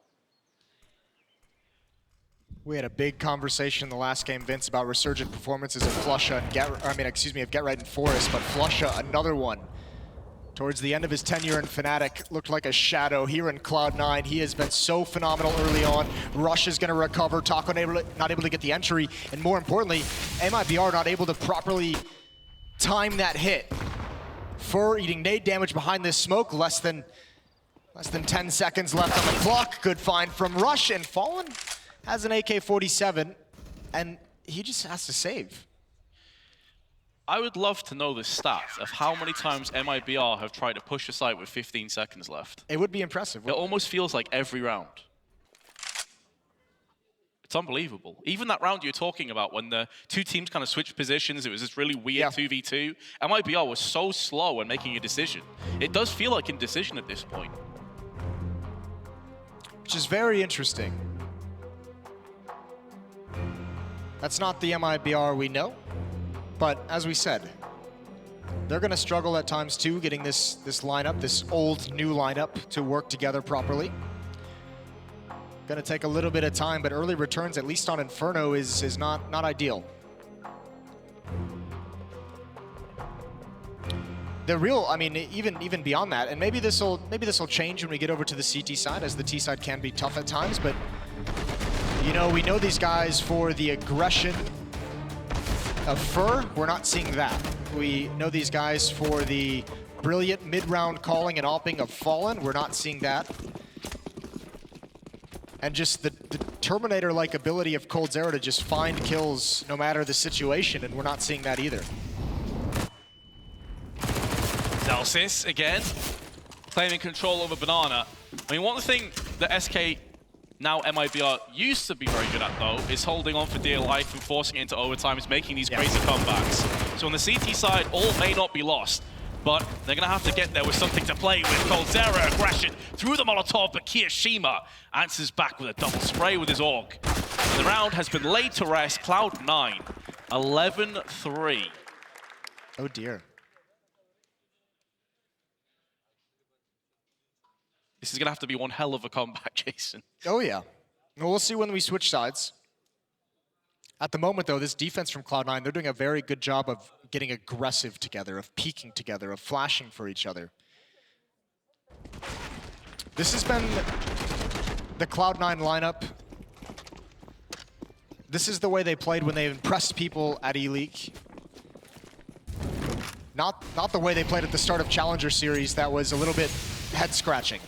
We had a big conversation in the last game, Vince, about resurgent performances of Flusha and of Get Right and Forest, but Flusha, another one. Towards the end of his tenure in Fnatic, looked like a shadow here in Cloud9. He has been so phenomenal early on. Rush is going to recover. Taco not able to get the entry. And more importantly, MIBR not able to properly time that hit. Fur eating nade damage behind this smoke. Less than 10 seconds left on the clock. Good find from Rush. And Fallen has an AK-47. And he just has to save. I would love to know the stats of how many times MIBR have tried to push a site with 15 seconds left. It would be impressive. It almost feels like every round. It's unbelievable. Even that round you're talking about when the 2 teams kind of switched positions, it was this really weird 2v2. MIBR was so slow in making a decision. It does feel like indecision at this point. Which is very interesting. That's not the MIBR we know. But as we said, they're going to struggle at times too, getting this lineup, this old new lineup, to work together properly. Going to take a little bit of time, but early returns, at least on Inferno, is not ideal. The real, I mean, even beyond that, and maybe this will change when we get over to the CT side, as the T side can be tough at times. But you know, we know these guys for the aggression of Fur. We're not seeing that. We know these guys for the brilliant mid-round calling and opping of Fallen. We're not seeing that. And just the Terminator-like ability of Coldzera to just find kills no matter the situation, and we're not seeing that either. Zelsis again, claiming control over Banana. I mean, one thing that SK, now MIBR, used to be very good at though, is holding on for dear life and forcing it into overtime, is making these crazy comebacks. So on the CT side, all may not be lost, but they're gonna have to get there with something to play with. Coldzera aggression through the Molotov, but Kirishima answers back with a double spray with his AUG. The round has been laid to rest. Cloud9, 11-3. Oh dear. This is gonna have to be one hell of a comeback, Jason. Oh yeah. Well, we'll see when we switch sides. At the moment though, this defense from Cloud9, they're doing a very good job of getting aggressive together, of peeking together, of flashing for each other. This has been the Cloud9 lineup. This is the way they played when they impressed people at E-League. Not the way they played at the start of Challenger Series. That was a little bit head-scratching.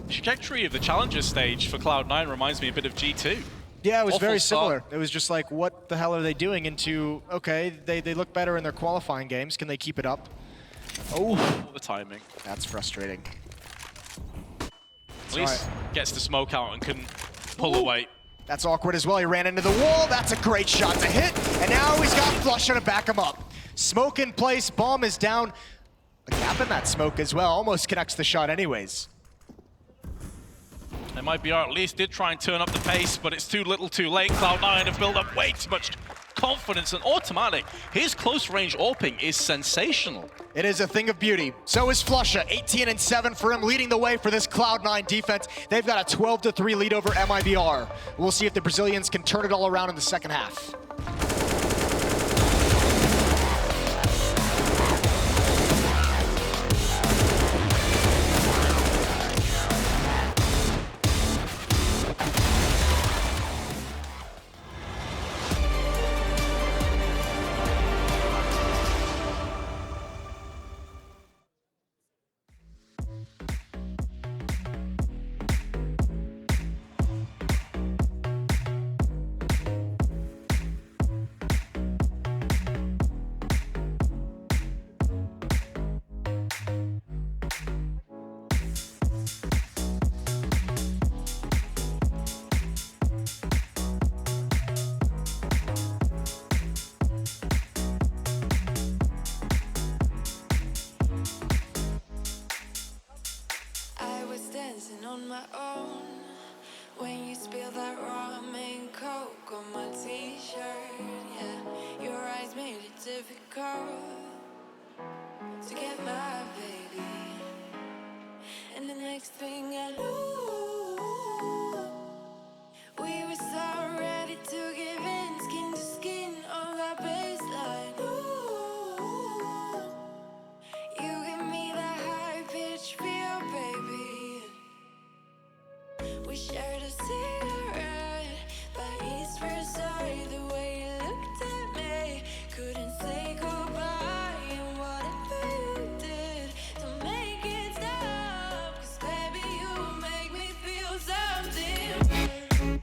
Trajectory of the Challenger stage for Cloud9 reminds me a bit of G2. Yeah, it was Awful very start. similar. It was just like, what the hell are they doing into, okay, they look better in their qualifying games. Can they keep it up? Oh, The timing. that's frustrating. At least gets the smoke out and couldn't pull away. That's awkward as well. He ran into the wall. That's a great shot to hit. And now he's got Flusha to back him up. Smoke in place. Bomb is down. A gap in that smoke as well. Almost connects the shot anyways. MIBR at least did try and turn up the pace, but it's too little too late. Cloud9 have built up way too much confidence and automatic. His close range AWPing is sensational. It is a thing of beauty. So is Flusha. 18-7 for him, leading the way for this Cloud9 defense. They've got a 12-3 lead over MIBR. We'll see if the Brazilians can turn it all around in the second half. On my own, when you spill that rum and coke on my t-shirt, yeah, your eyes made it difficult to get my baby. And the next thing I knew, we were so ready to give in, skin to skin on that baseline. Ooh, you give me that high-pitched feel, baby. We shared a cigarette by East Versailles. The way you looked at me, couldn't say goodbye. And whatever you did to make it stop, 'cause baby, you make me feel something.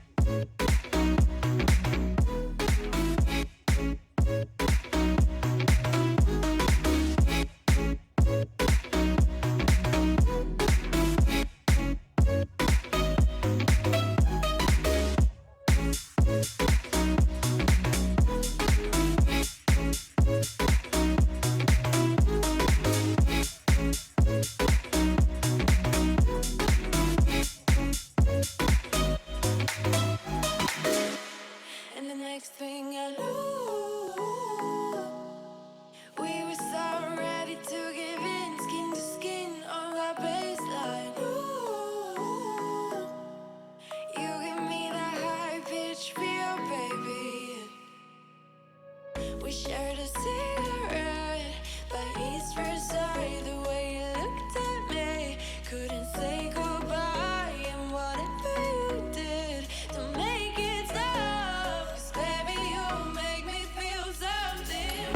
Next thing I knew, we were so ready to give in, skin to skin on that baseline. Ooh, you give me that high-pitched feel, baby. We shared a cigarette by East Versailles. The way you looked at me, couldn't say goodbye. And whatever you did to make it stop, 'cause baby, you make me feel something.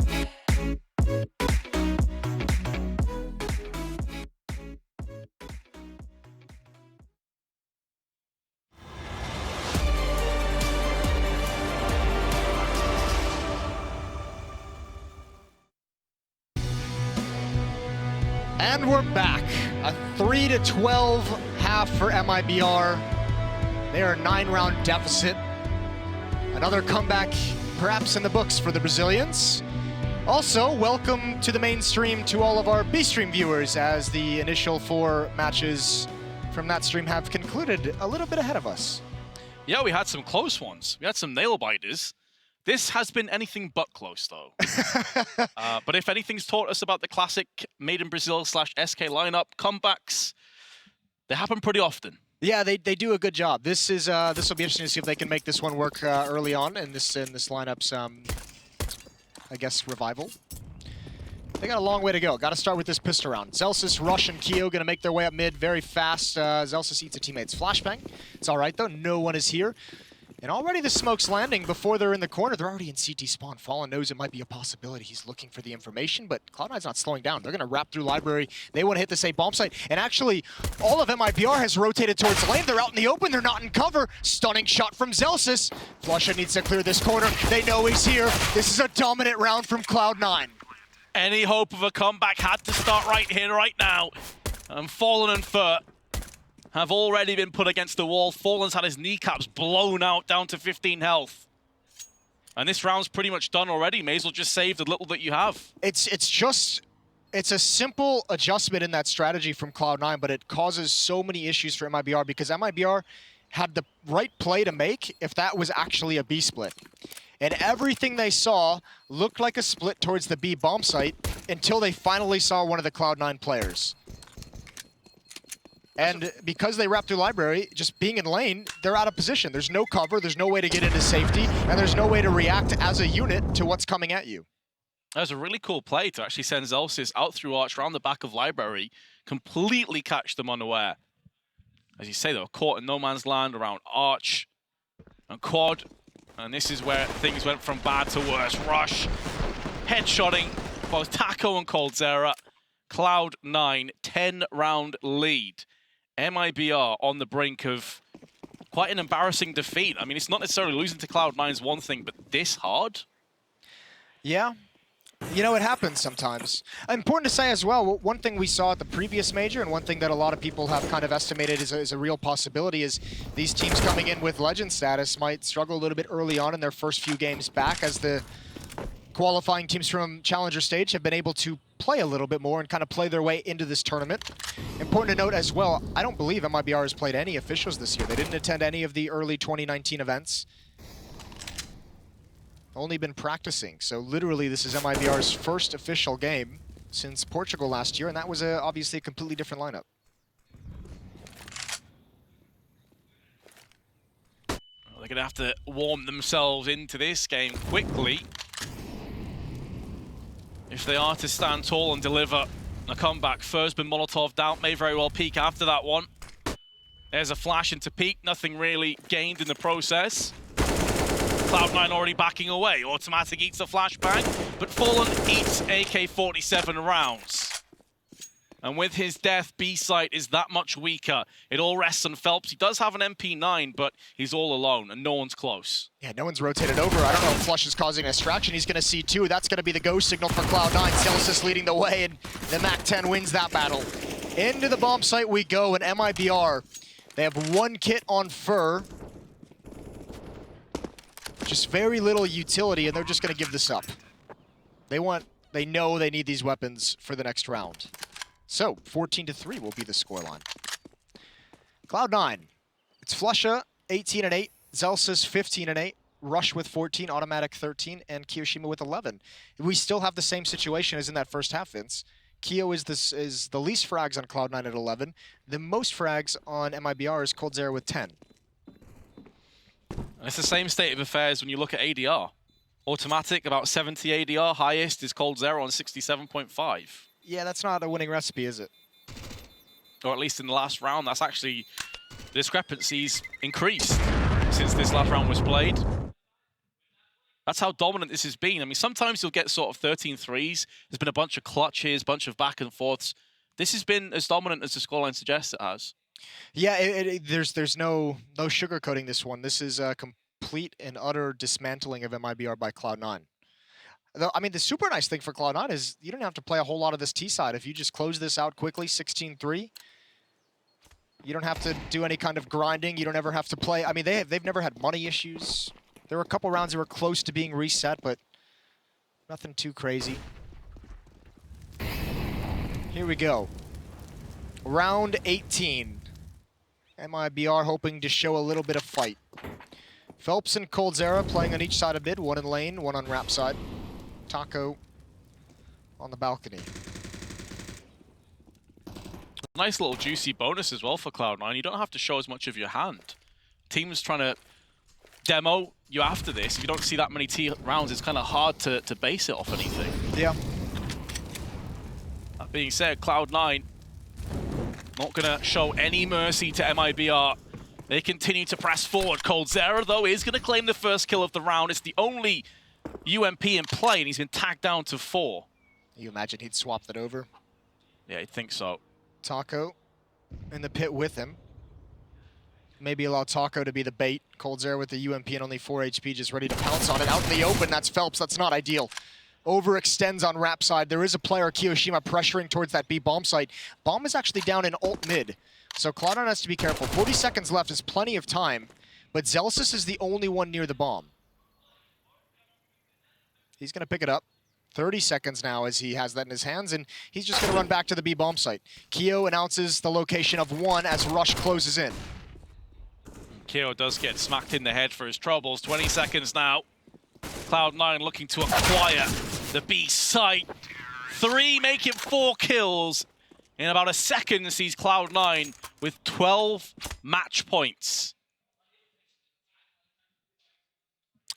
And we're back. A 3-12 half for MIBR. They are a 9-round deficit. Another comeback perhaps in the books for the Brazilians. Also, welcome to the mainstream to all of our B-stream viewers, as the initial 4 matches from that stream have concluded a little bit ahead of us. Yeah, we had some close ones. We had some nail-biters. This has been anything but close, though. But if anything's taught us about the classic Made in Brazil / SK lineup, comebacks, they happen pretty often. Yeah, they do a good job. This will be interesting to see if they can make this one work early on in this lineup's I guess revival. They got a long way to go. Got to start with this pistol round. Zelsis, Rush, and Keo going to make their way up mid very fast. Zelsis eats a teammate's flashbang. It's all right, though. No one is here. And already the smoke's landing before they're in the corner. They're already in CT spawn. Fallen knows it might be a possibility. He's looking for the information, but Cloud9's not slowing down. They're going to wrap through library. They want to hit this A bomb site. And actually, all of MIBR has rotated towards lane. They're out in the open. They're not in cover. Stunning shot from Zelsis. Flusha needs to clear this corner. They know he's here. This is a dominant round from Cloud9. Any hope of a comeback had to start right here, right now. And Fallen and Fur have already been put against the wall. Fallen's had his kneecaps blown out down to 15 health. And this round's pretty much done already. May as well just save the little that you have. It's a simple adjustment in that strategy from Cloud9, but it causes so many issues for MIBR because MIBR had the right play to make if that was actually a B split. And everything they saw looked like a split towards the B bomb site until they finally saw one of the Cloud9 players. And because they wrapped through library, just being in lane, they're out of position. There's no cover, there's no way to get into safety, and there's no way to react as a unit to what's coming at you. That was a really cool play to actually send Zelsis out through Arch, around the back of library, completely catch them unaware. As you say, they were caught in no man's land around Arch and Quad. And this is where things went from bad to worse. Rush, headshotting both Taco and coldzera. Cloud9, 10-round lead. MIBR on the brink of quite an embarrassing defeat. I mean, it's not necessarily losing to Cloud9 is one thing, but this hard? Yeah. You know, it happens sometimes. Important to say as well, one thing we saw at the previous major, and one thing that a lot of people have kind of estimated is a real possibility, is these teams coming in with legend status might struggle a little bit early on in their first few games back, as the qualifying teams from Challenger stage have been able to play a little bit more and kind of play their way into this tournament. Important to note as well, I don't believe MIBR has played any officials this year. They didn't attend any of the early 2019 events. Only been practicing. So literally this is MIBR's first official game since Portugal last year, and that was obviously a completely different lineup. Well, they're going to have to warm themselves into this game quickly if they are to stand tall and deliver a comeback. First been Molotov down, may very well peek after that one. There's a flash into peek, nothing really gained in the process. Cloud9 already backing away. Automatic eats a flashbang, but Fallen eats AK-47 rounds. And with his death, B-site is that much weaker. It all rests on Phelps. He does have an MP9, but he's all alone, and no one's close. Yeah, no one's rotated over. I don't know if Flush is causing a distraction. He's going to see two. That's going to be the go signal for Cloud9. Zelsis leading the way, and the MAC-10 wins that battle. Into the bomb site we go, and MIBR, they have one kit on Fur. Just very little utility, and they're just going to give this up. They know they need these weapons for the next round. So, 14-3 will be the scoreline. Cloud9, it's Flusha, 18-8, Zelsis, 15-8, Rush with 14, Automatic 13, and Kiyoshima with 11. We still have the same situation as in that first half, Vince. Keo is the least frags on Cloud9 at 11. The most frags on MIBR is coldzera with 10. And it's the same state of affairs when you look at ADR. Automatic, about 70 ADR. Highest is coldzera on 67.5. Yeah, that's not a winning recipe, is it? Or at least in the last round, that's actually, the discrepancies increased since this last round was played. That's how dominant this has been. I mean, sometimes you'll get sort of 13 threes. There's been a bunch of clutches, a bunch of back and forths. This has been as dominant as the scoreline suggests it has. Yeah, there's no sugarcoating this one. This is a complete and utter dismantling of MIBR by Cloud9. I mean, the super nice thing for Cloud9 is you don't have to play a whole lot of this T side. If you just close this out quickly, 16-3, you don't have to do any kind of grinding. You don't ever have to play. I mean, they've never had money issues. There were a couple rounds that were close to being reset, but nothing too crazy. Here we go. Round 18. MIBR hoping to show a little bit of fight. Phelps and coldzera playing on each side of mid, one in lane, one on ramp side. Taco on the balcony. Nice little juicy bonus as well for Cloud9. You don't have to show as much of your hand. Teams trying to demo you after this. If you don't see that many T rounds, it's kind of hard to base it off anything. Yeah. being said, Cloud9 not going to show any mercy to MIBR. They continue to press forward. coldzera, though, is going to claim the first kill of the round. It's the only UMP in play, and he's been tagged down to 4. You imagine he'd swap that over? Yeah, I think so. Taco in the pit with him. Maybe allow Taco to be the bait. coldzera with the UMP and only 4 HP, just ready to pounce on it. Out in the open, that's Phelps. That's not ideal. Overextends on ramp side. There is a player, Kiyoshima, pressuring towards that B bomb site. Bomb is actually down in ult mid, so Cloud9 has to be careful. 40 seconds left is plenty of time, but Zelsis is the only one near the bomb. He's going to pick it up. 30 seconds now as he has that in his hands, and he's just going to run back to the B bomb site. Kyo announces the location of 1 as Rush closes in. Kyo does get smacked in the head for his troubles. 20 seconds now. Cloud9 looking to acquire the B site. 3, make it 4 kills. In about a second, sees Cloud9 with 12 match points.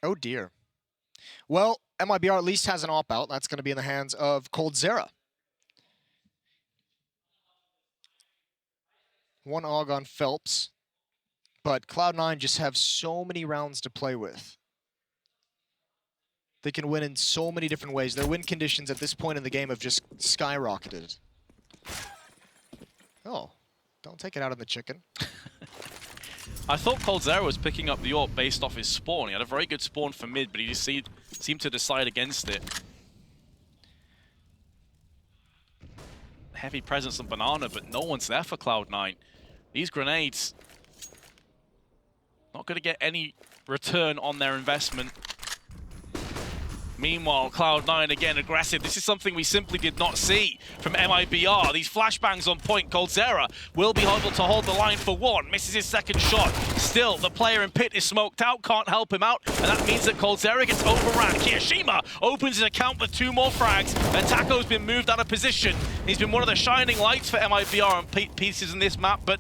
Oh dear. Well, MIBR at least has an op-out. That's going to be in the hands of coldzera. 1 AUG on Phelps. But Cloud9 just have so many rounds to play with. They can win in so many different ways. Their win conditions at this point in the game have just skyrocketed. Oh, don't take it out on the chicken. I thought coldzera was picking up the AWP based off his spawn. He had a very good spawn for mid, but he just seemed to decide against it. Heavy presence on Banana, but no one's there for Cloud9. These grenades, not going to get any return on their investment. Meanwhile, Cloud9 again aggressive. This is something we simply did not see from MIBR. These flashbangs on point. coldzera will be able to hold the line for 1. Misses his second shot. Still, the player in pit is smoked out. Can't help him out. And that means that coldzera gets overran. Kiyoshima opens his account with 2 more frags. And Taco's been moved out of position. He's been one of the shining lights for MIBR on pieces in this map. But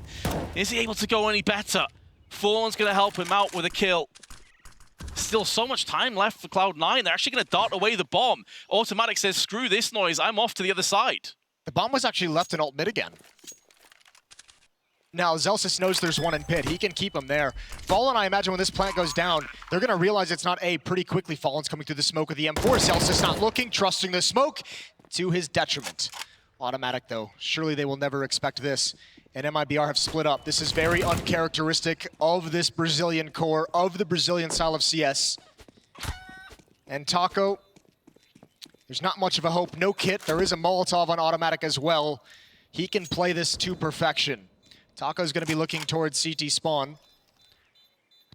is he able to go any better? Fallen's going to help him out with a kill. Still so much time left for Cloud9. They're actually going to dart away the bomb. Automatic says, screw this noise, I'm off to the other side. The bomb was actually left in ult mid again. Now, Zelsis knows there's 1 in pit. He can keep him there. Fallen, I imagine when this plant goes down, they're going to realize it's not A pretty quickly. Fallen's coming through the smoke with the M4. Zelsis not looking, trusting the smoke to his detriment. Automatic, though. Surely they will never expect this. And MIBR have split up. This is very uncharacteristic of this Brazilian core, of the Brazilian style of CS. And Taco, there's not much of a hope. No kit. There is a Molotov on Automatic as well. He can play this to perfection. Taco's going to be looking towards CT spawn.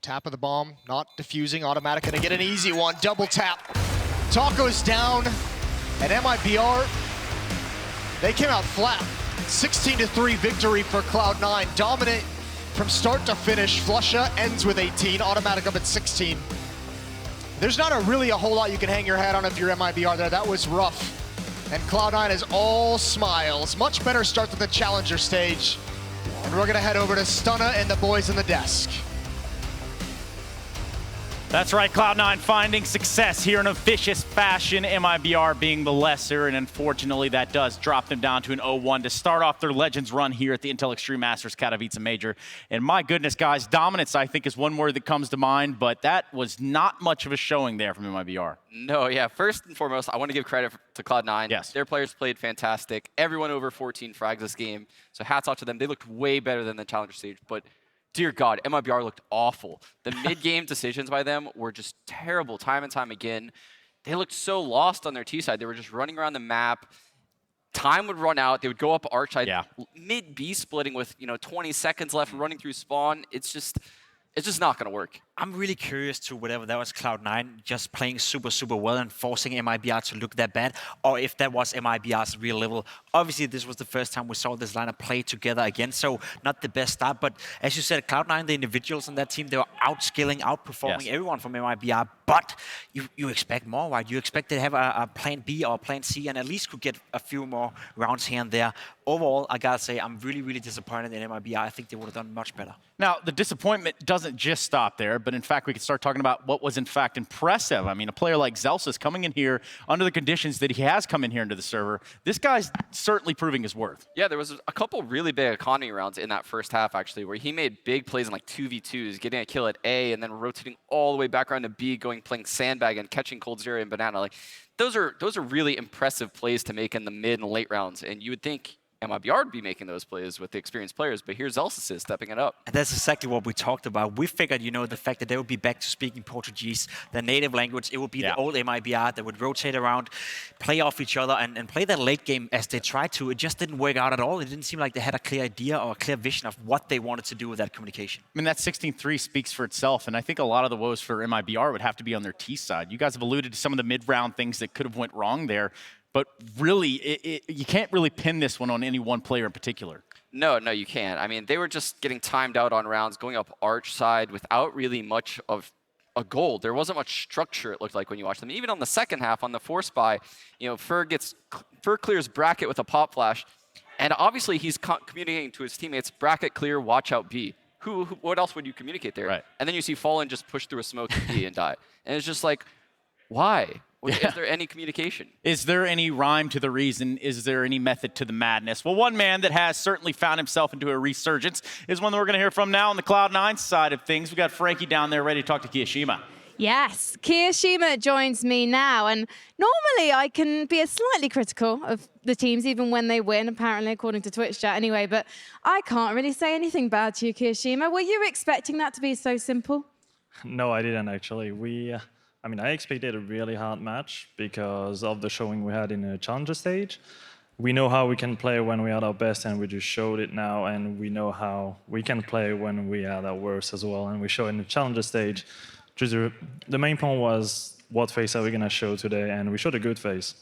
Tap of the bomb, not defusing. Automatic going to get an easy one. Double tap. Taco's down. And MIBR, they came out flat. 16-3 victory for Cloud9. Dominant from start to finish. Flusha ends with 18. Automatic up at 16. There's not really a whole lot you can hang your hat on if you're MIBR there. That was rough. And Cloud9 is all smiles. Much better start than the challenger stage. And we're going to head over to Stunna and the boys in the desk. That's right, Cloud9 finding success here in a vicious fashion, MIBR being the lesser, and unfortunately that does drop them down to an 0-1 to start off their Legends run here at the Intel Extreme Masters Katowice Major. And my goodness, guys, dominance, I think, is one word that comes to mind, but that was not much of a showing there from MIBR. No, yeah, first and foremost, I want to give credit to Cloud9. Yes. Their players played fantastic. Everyone over 14 frags this game, so hats off to them. They looked way better than the challenger stage, but dear God, MIBR looked awful. The mid-game decisions by them were just terrible time and time again. They looked so lost on their T side. They were just running around the map. Time would run out. They would go up arch side. Yeah. Mid-B splitting with 20 seconds left running through spawn. It's just not going to work. I'm really curious to whatever that was Cloud9 just playing super, super well and forcing MIBR to look that bad, or if that was MIBR's real level. Obviously, this was the first time we saw this lineup play together again, so not the best start. But as you said, Cloud9, the individuals on that team, they were outskilling, outperforming everyone from MIBR. But you expect more, right? You expect to have a plan B or a plan C and at least could get a few more rounds here and there. Overall, I gotta say, I'm really, really disappointed in MIBR. I think they would have done much better. Now, the disappointment doesn't just stop there, but that, in fact, we could start talking about what was, in fact, impressive. I mean, a player like Zelsis coming in here under the conditions that he has come in here into the server, this guy's certainly proving his worth. Yeah, there was a couple really big economy rounds in that first half, actually, where he made big plays in like 2v2s, getting a kill at A and then rotating all the way back around to B, playing Sandbag and catching Cold Zero and Banana. Like, those are really impressive plays to make in the mid and late rounds, and you would think MIBR would be making those plays with the experienced players, but here's Zelsis stepping it up. And that's exactly what we talked about. We figured, you know, the fact that they would be back to speaking Portuguese, their native language. It would be the old MIBR that would rotate around, play off each other, and play that late game as they tried to. It just didn't work out at all. It didn't seem like they had a clear idea or a clear vision of what they wanted to do with that communication. I mean, that 16-3 speaks for itself, and I think a lot of the woes for MIBR would have to be on their T side. You guys have alluded to some of the mid-round things that could have went wrong there. But really, you can't really pin this one on any one player in particular. No, you can't. I mean, they were just getting timed out on rounds, going up arch side without really much of a goal. There wasn't much structure, it looked like, when you watched them. Even on the second half, on the force buy, you know, Fur clears bracket with a pop flash, and obviously he's communicating to his teammates, bracket clear, watch out B. What else would you communicate there? Right. And then you see Fallen just push through a smoke to B and die. And it's just like, why? Is there any communication? Is there any rhyme to the reason? Is there any method to the madness? Well, one man that has certainly found himself into a resurgence is one that we're going to hear from now on the Cloud9 side of things. We got Frankie down there ready to talk to Kiyoshima. Yes, Kiyoshima joins me now, and normally I can be slightly critical of the teams even when they win, apparently, according to Twitch chat anyway, but I can't really say anything bad to you, Kiyoshima. Were you expecting that to be so simple? No, I didn't actually. I expected a really hard match because of the showing we had in the challenger stage. We know how we can play when we are at our best, and we just showed it now, and we know how we can play when we are at our worst as well, and we show in the challenger stage. Just the main point was, what face are we going to show today, and we showed a good face.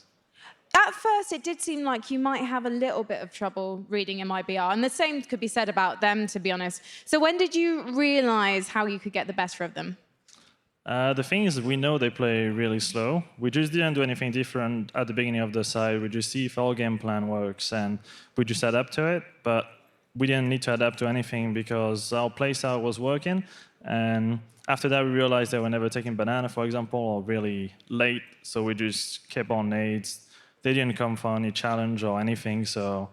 At first, it did seem like you might have a little bit of trouble reading MIBR, and the same could be said about them, to be honest. So when did you realize how you could get the best of them? The thing is, we know they play really slow. We just didn't do anything different at the beginning of the side. We just see if our game plan works, and we just adapt to it. But we didn't need to adapt to anything because our playstyle was working. And after that, we realized they were never taking banana, for example, or really late. So we just kept on nades. They didn't come for any challenge or anything. So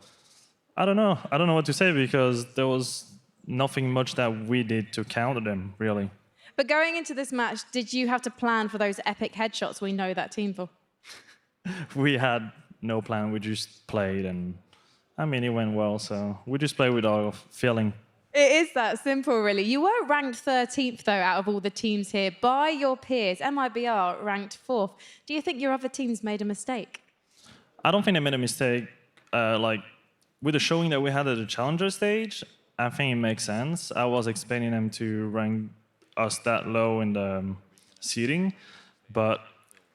I don't know. I don't know what to say because there was nothing much that we did to counter them, really. But going into this match, did you have to plan for those epic headshots we know that team for? We had no plan. We just played, and I mean, it went well. So we just played with our feeling. It is that simple, really. You were ranked 13th, though, out of all the teams here by your peers. MIBR ranked 4th. Do you think your other teams made a mistake? I don't think they made a mistake. Like, with the showing that we had at the challenger stage, I think it makes sense. I was expecting them to rank us that low in the seeding, but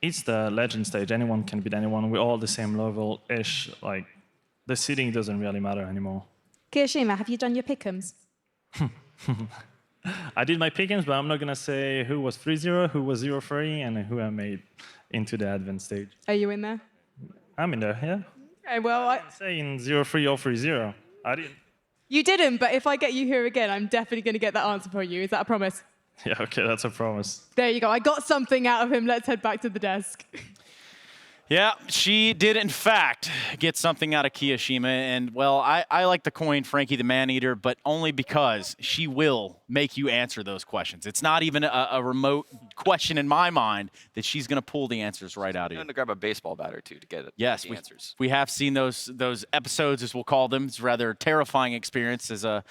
it's the legend stage. Anyone can beat anyone. We're all the same level-ish. Like, the seeding doesn't really matter anymore. Kiyoshima, have you done your pick'ems? I did my pick'ems, but I'm not gonna say who was 3-0, who was 0-3, and who I made into the advanced stage. Are you in there? I'm in there, yeah. Okay, well, I didn't say in 0-3 or 3-0. I didn't. You didn't, but if I get you here again, I'm definitely going to get that answer for you. Is that a promise? Yeah, okay, that's a promise. There you go. I got something out of him. Let's head back to the desk. Yeah, she did, in fact, get something out of Kiyoshima. And, well, I like the coin Frankie the Man-Eater, but only because she will make you answer those questions. It's not even a remote question in my mind that she's going to pull the answers right out of you. I'm going to grab a baseball bat or two to get the answers. We have seen those episodes, as we'll call them. It's a rather terrifying experience as a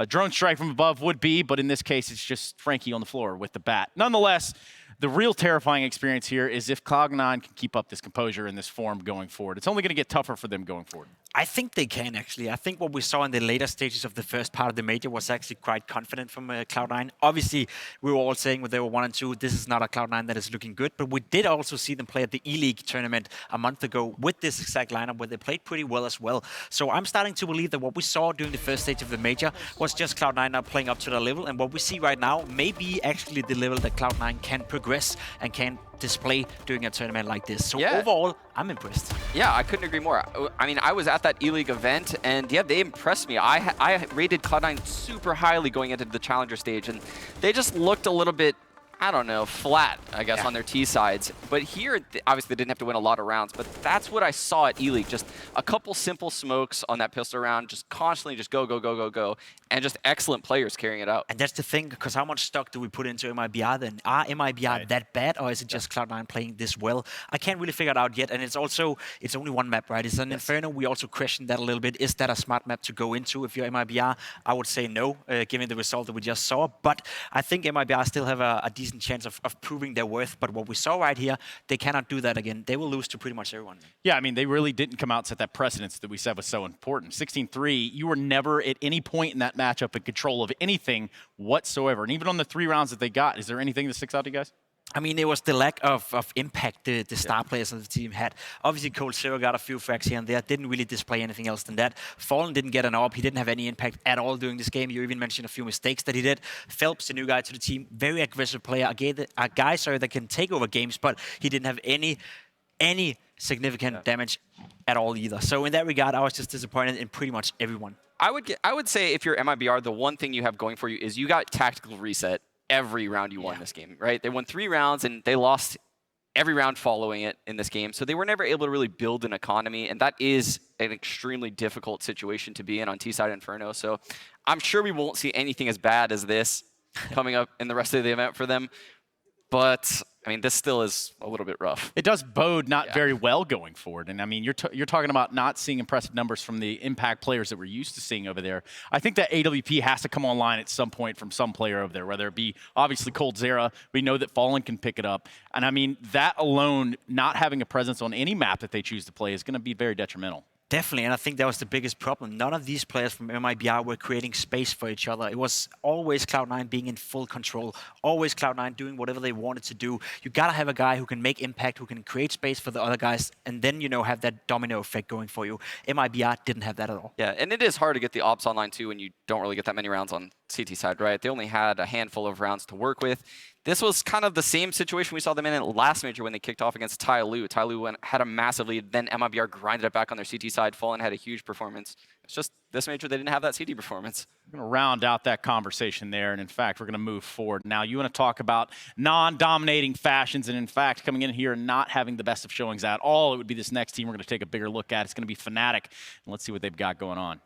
drone strike from above would be, but in this case, it's just Frankie on the floor with the bat. Nonetheless, the real terrifying experience here is if Cloud9 can keep up this composure and this form going forward. It's only going to get tougher for them going forward. I think they can, actually. I think what we saw in the later stages of the first part of the major was actually quite confident from Cloud9. Obviously, we were all saying when they were 1 and 2, this is not a Cloud9 that is looking good, but we did also see them play at the E-League tournament a month ago with this exact lineup where they played pretty well as well. So I'm starting to believe that what we saw during the first stage of the major was just Cloud9 not playing up to their level, and what we see right now may be actually the level that Cloud9 can progress and can display during a tournament like this. So overall, I'm impressed. Yeah, I couldn't agree more. I mean, I was at that E-League event, and yeah, they impressed me. I rated Cloud9 super highly going into the challenger stage, and they just looked a little bit I don't know, flat, I guess, on their T sides. But here, obviously, they didn't have to win a lot of rounds, but that's what I saw at E-League. Just a couple simple smokes on that pistol round, just constantly just go, go, go, go, go, and just excellent players carrying it out. And that's the thing, because how much stock do we put into MIBR then? Are MIBR that bad, or is it just Cloud9 playing this well? I can't really figure it out yet, and it's only one map, right? It's an Inferno. We also question that a little bit. Is that a smart map to go into if you're MIBR? I would say no, given the result that we just saw. But I think MIBR still have a decent chance of proving their worth. But what we saw right here, they cannot do that again. They will lose to pretty much everyone. Yeah, I mean, they really didn't come out and set that precedence that we said was so important. 16-3, you were never at any point in that matchup in control of anything whatsoever. And even on the 3 rounds that they got, is there anything that sticks out to you guys? I mean, it was the lack of impact the star players on the team had. Obviously, Cold Zero got a few frags here and there, didn't really display anything else than that. Fallen didn't get an AWP, he didn't have any impact at all during this game. You even mentioned a few mistakes that he did. Phelps, the new guy to the team, very aggressive player, a guy that can take over games, but he didn't have any significant damage at all either. So in that regard, I was just disappointed in pretty much everyone. I would say if you're MIBR, the one thing you have going for you is you got tactical reset every round you won this game, right? They won 3 rounds and they lost every round following it in this game. So they were never able to really build an economy, and that is an extremely difficult situation to be in on T-side Inferno. So I'm sure we won't see anything as bad as this coming up in the rest of the event for them. But I mean, this still is a little bit rough. It does bode not very well going forward. And I mean, you're talking about not seeing impressive numbers from the impact players that we're used to seeing over there. I think that AWP has to come online at some point from some player over there, whether it be obviously Cold Zera. We know that Fallen can pick it up. And I mean, that alone, not having a presence on any map that they choose to play is going to be very detrimental. Definitely, and I think that was the biggest problem. None of these players from MIBR were creating space for each other. It was always Cloud9 being in full control, always Cloud9 doing whatever they wanted to do. You gotta have a guy who can make impact, who can create space for the other guys, and then, you know, have that domino effect going for you. MIBR didn't have that at all. Yeah, and it is hard to get the ops online too when you don't really get that many rounds on CT side, right? They only had a handful of rounds to work with. This was kind of the same situation we saw them in last major when they kicked off against Tyloo. Tyloo had a massive lead, then MIBR grinded it back on their CT side. Fallen had a huge performance. It's just this major they didn't have that CT performance. We're going to round out that conversation there, and in fact, we're going to move forward. Now, you want to talk about non-dominating fashions, and in fact, coming in here and not having the best of showings at all, it would be this next team we're going to take a bigger look at. It's going to be Fnatic, and let's see what they've got going on.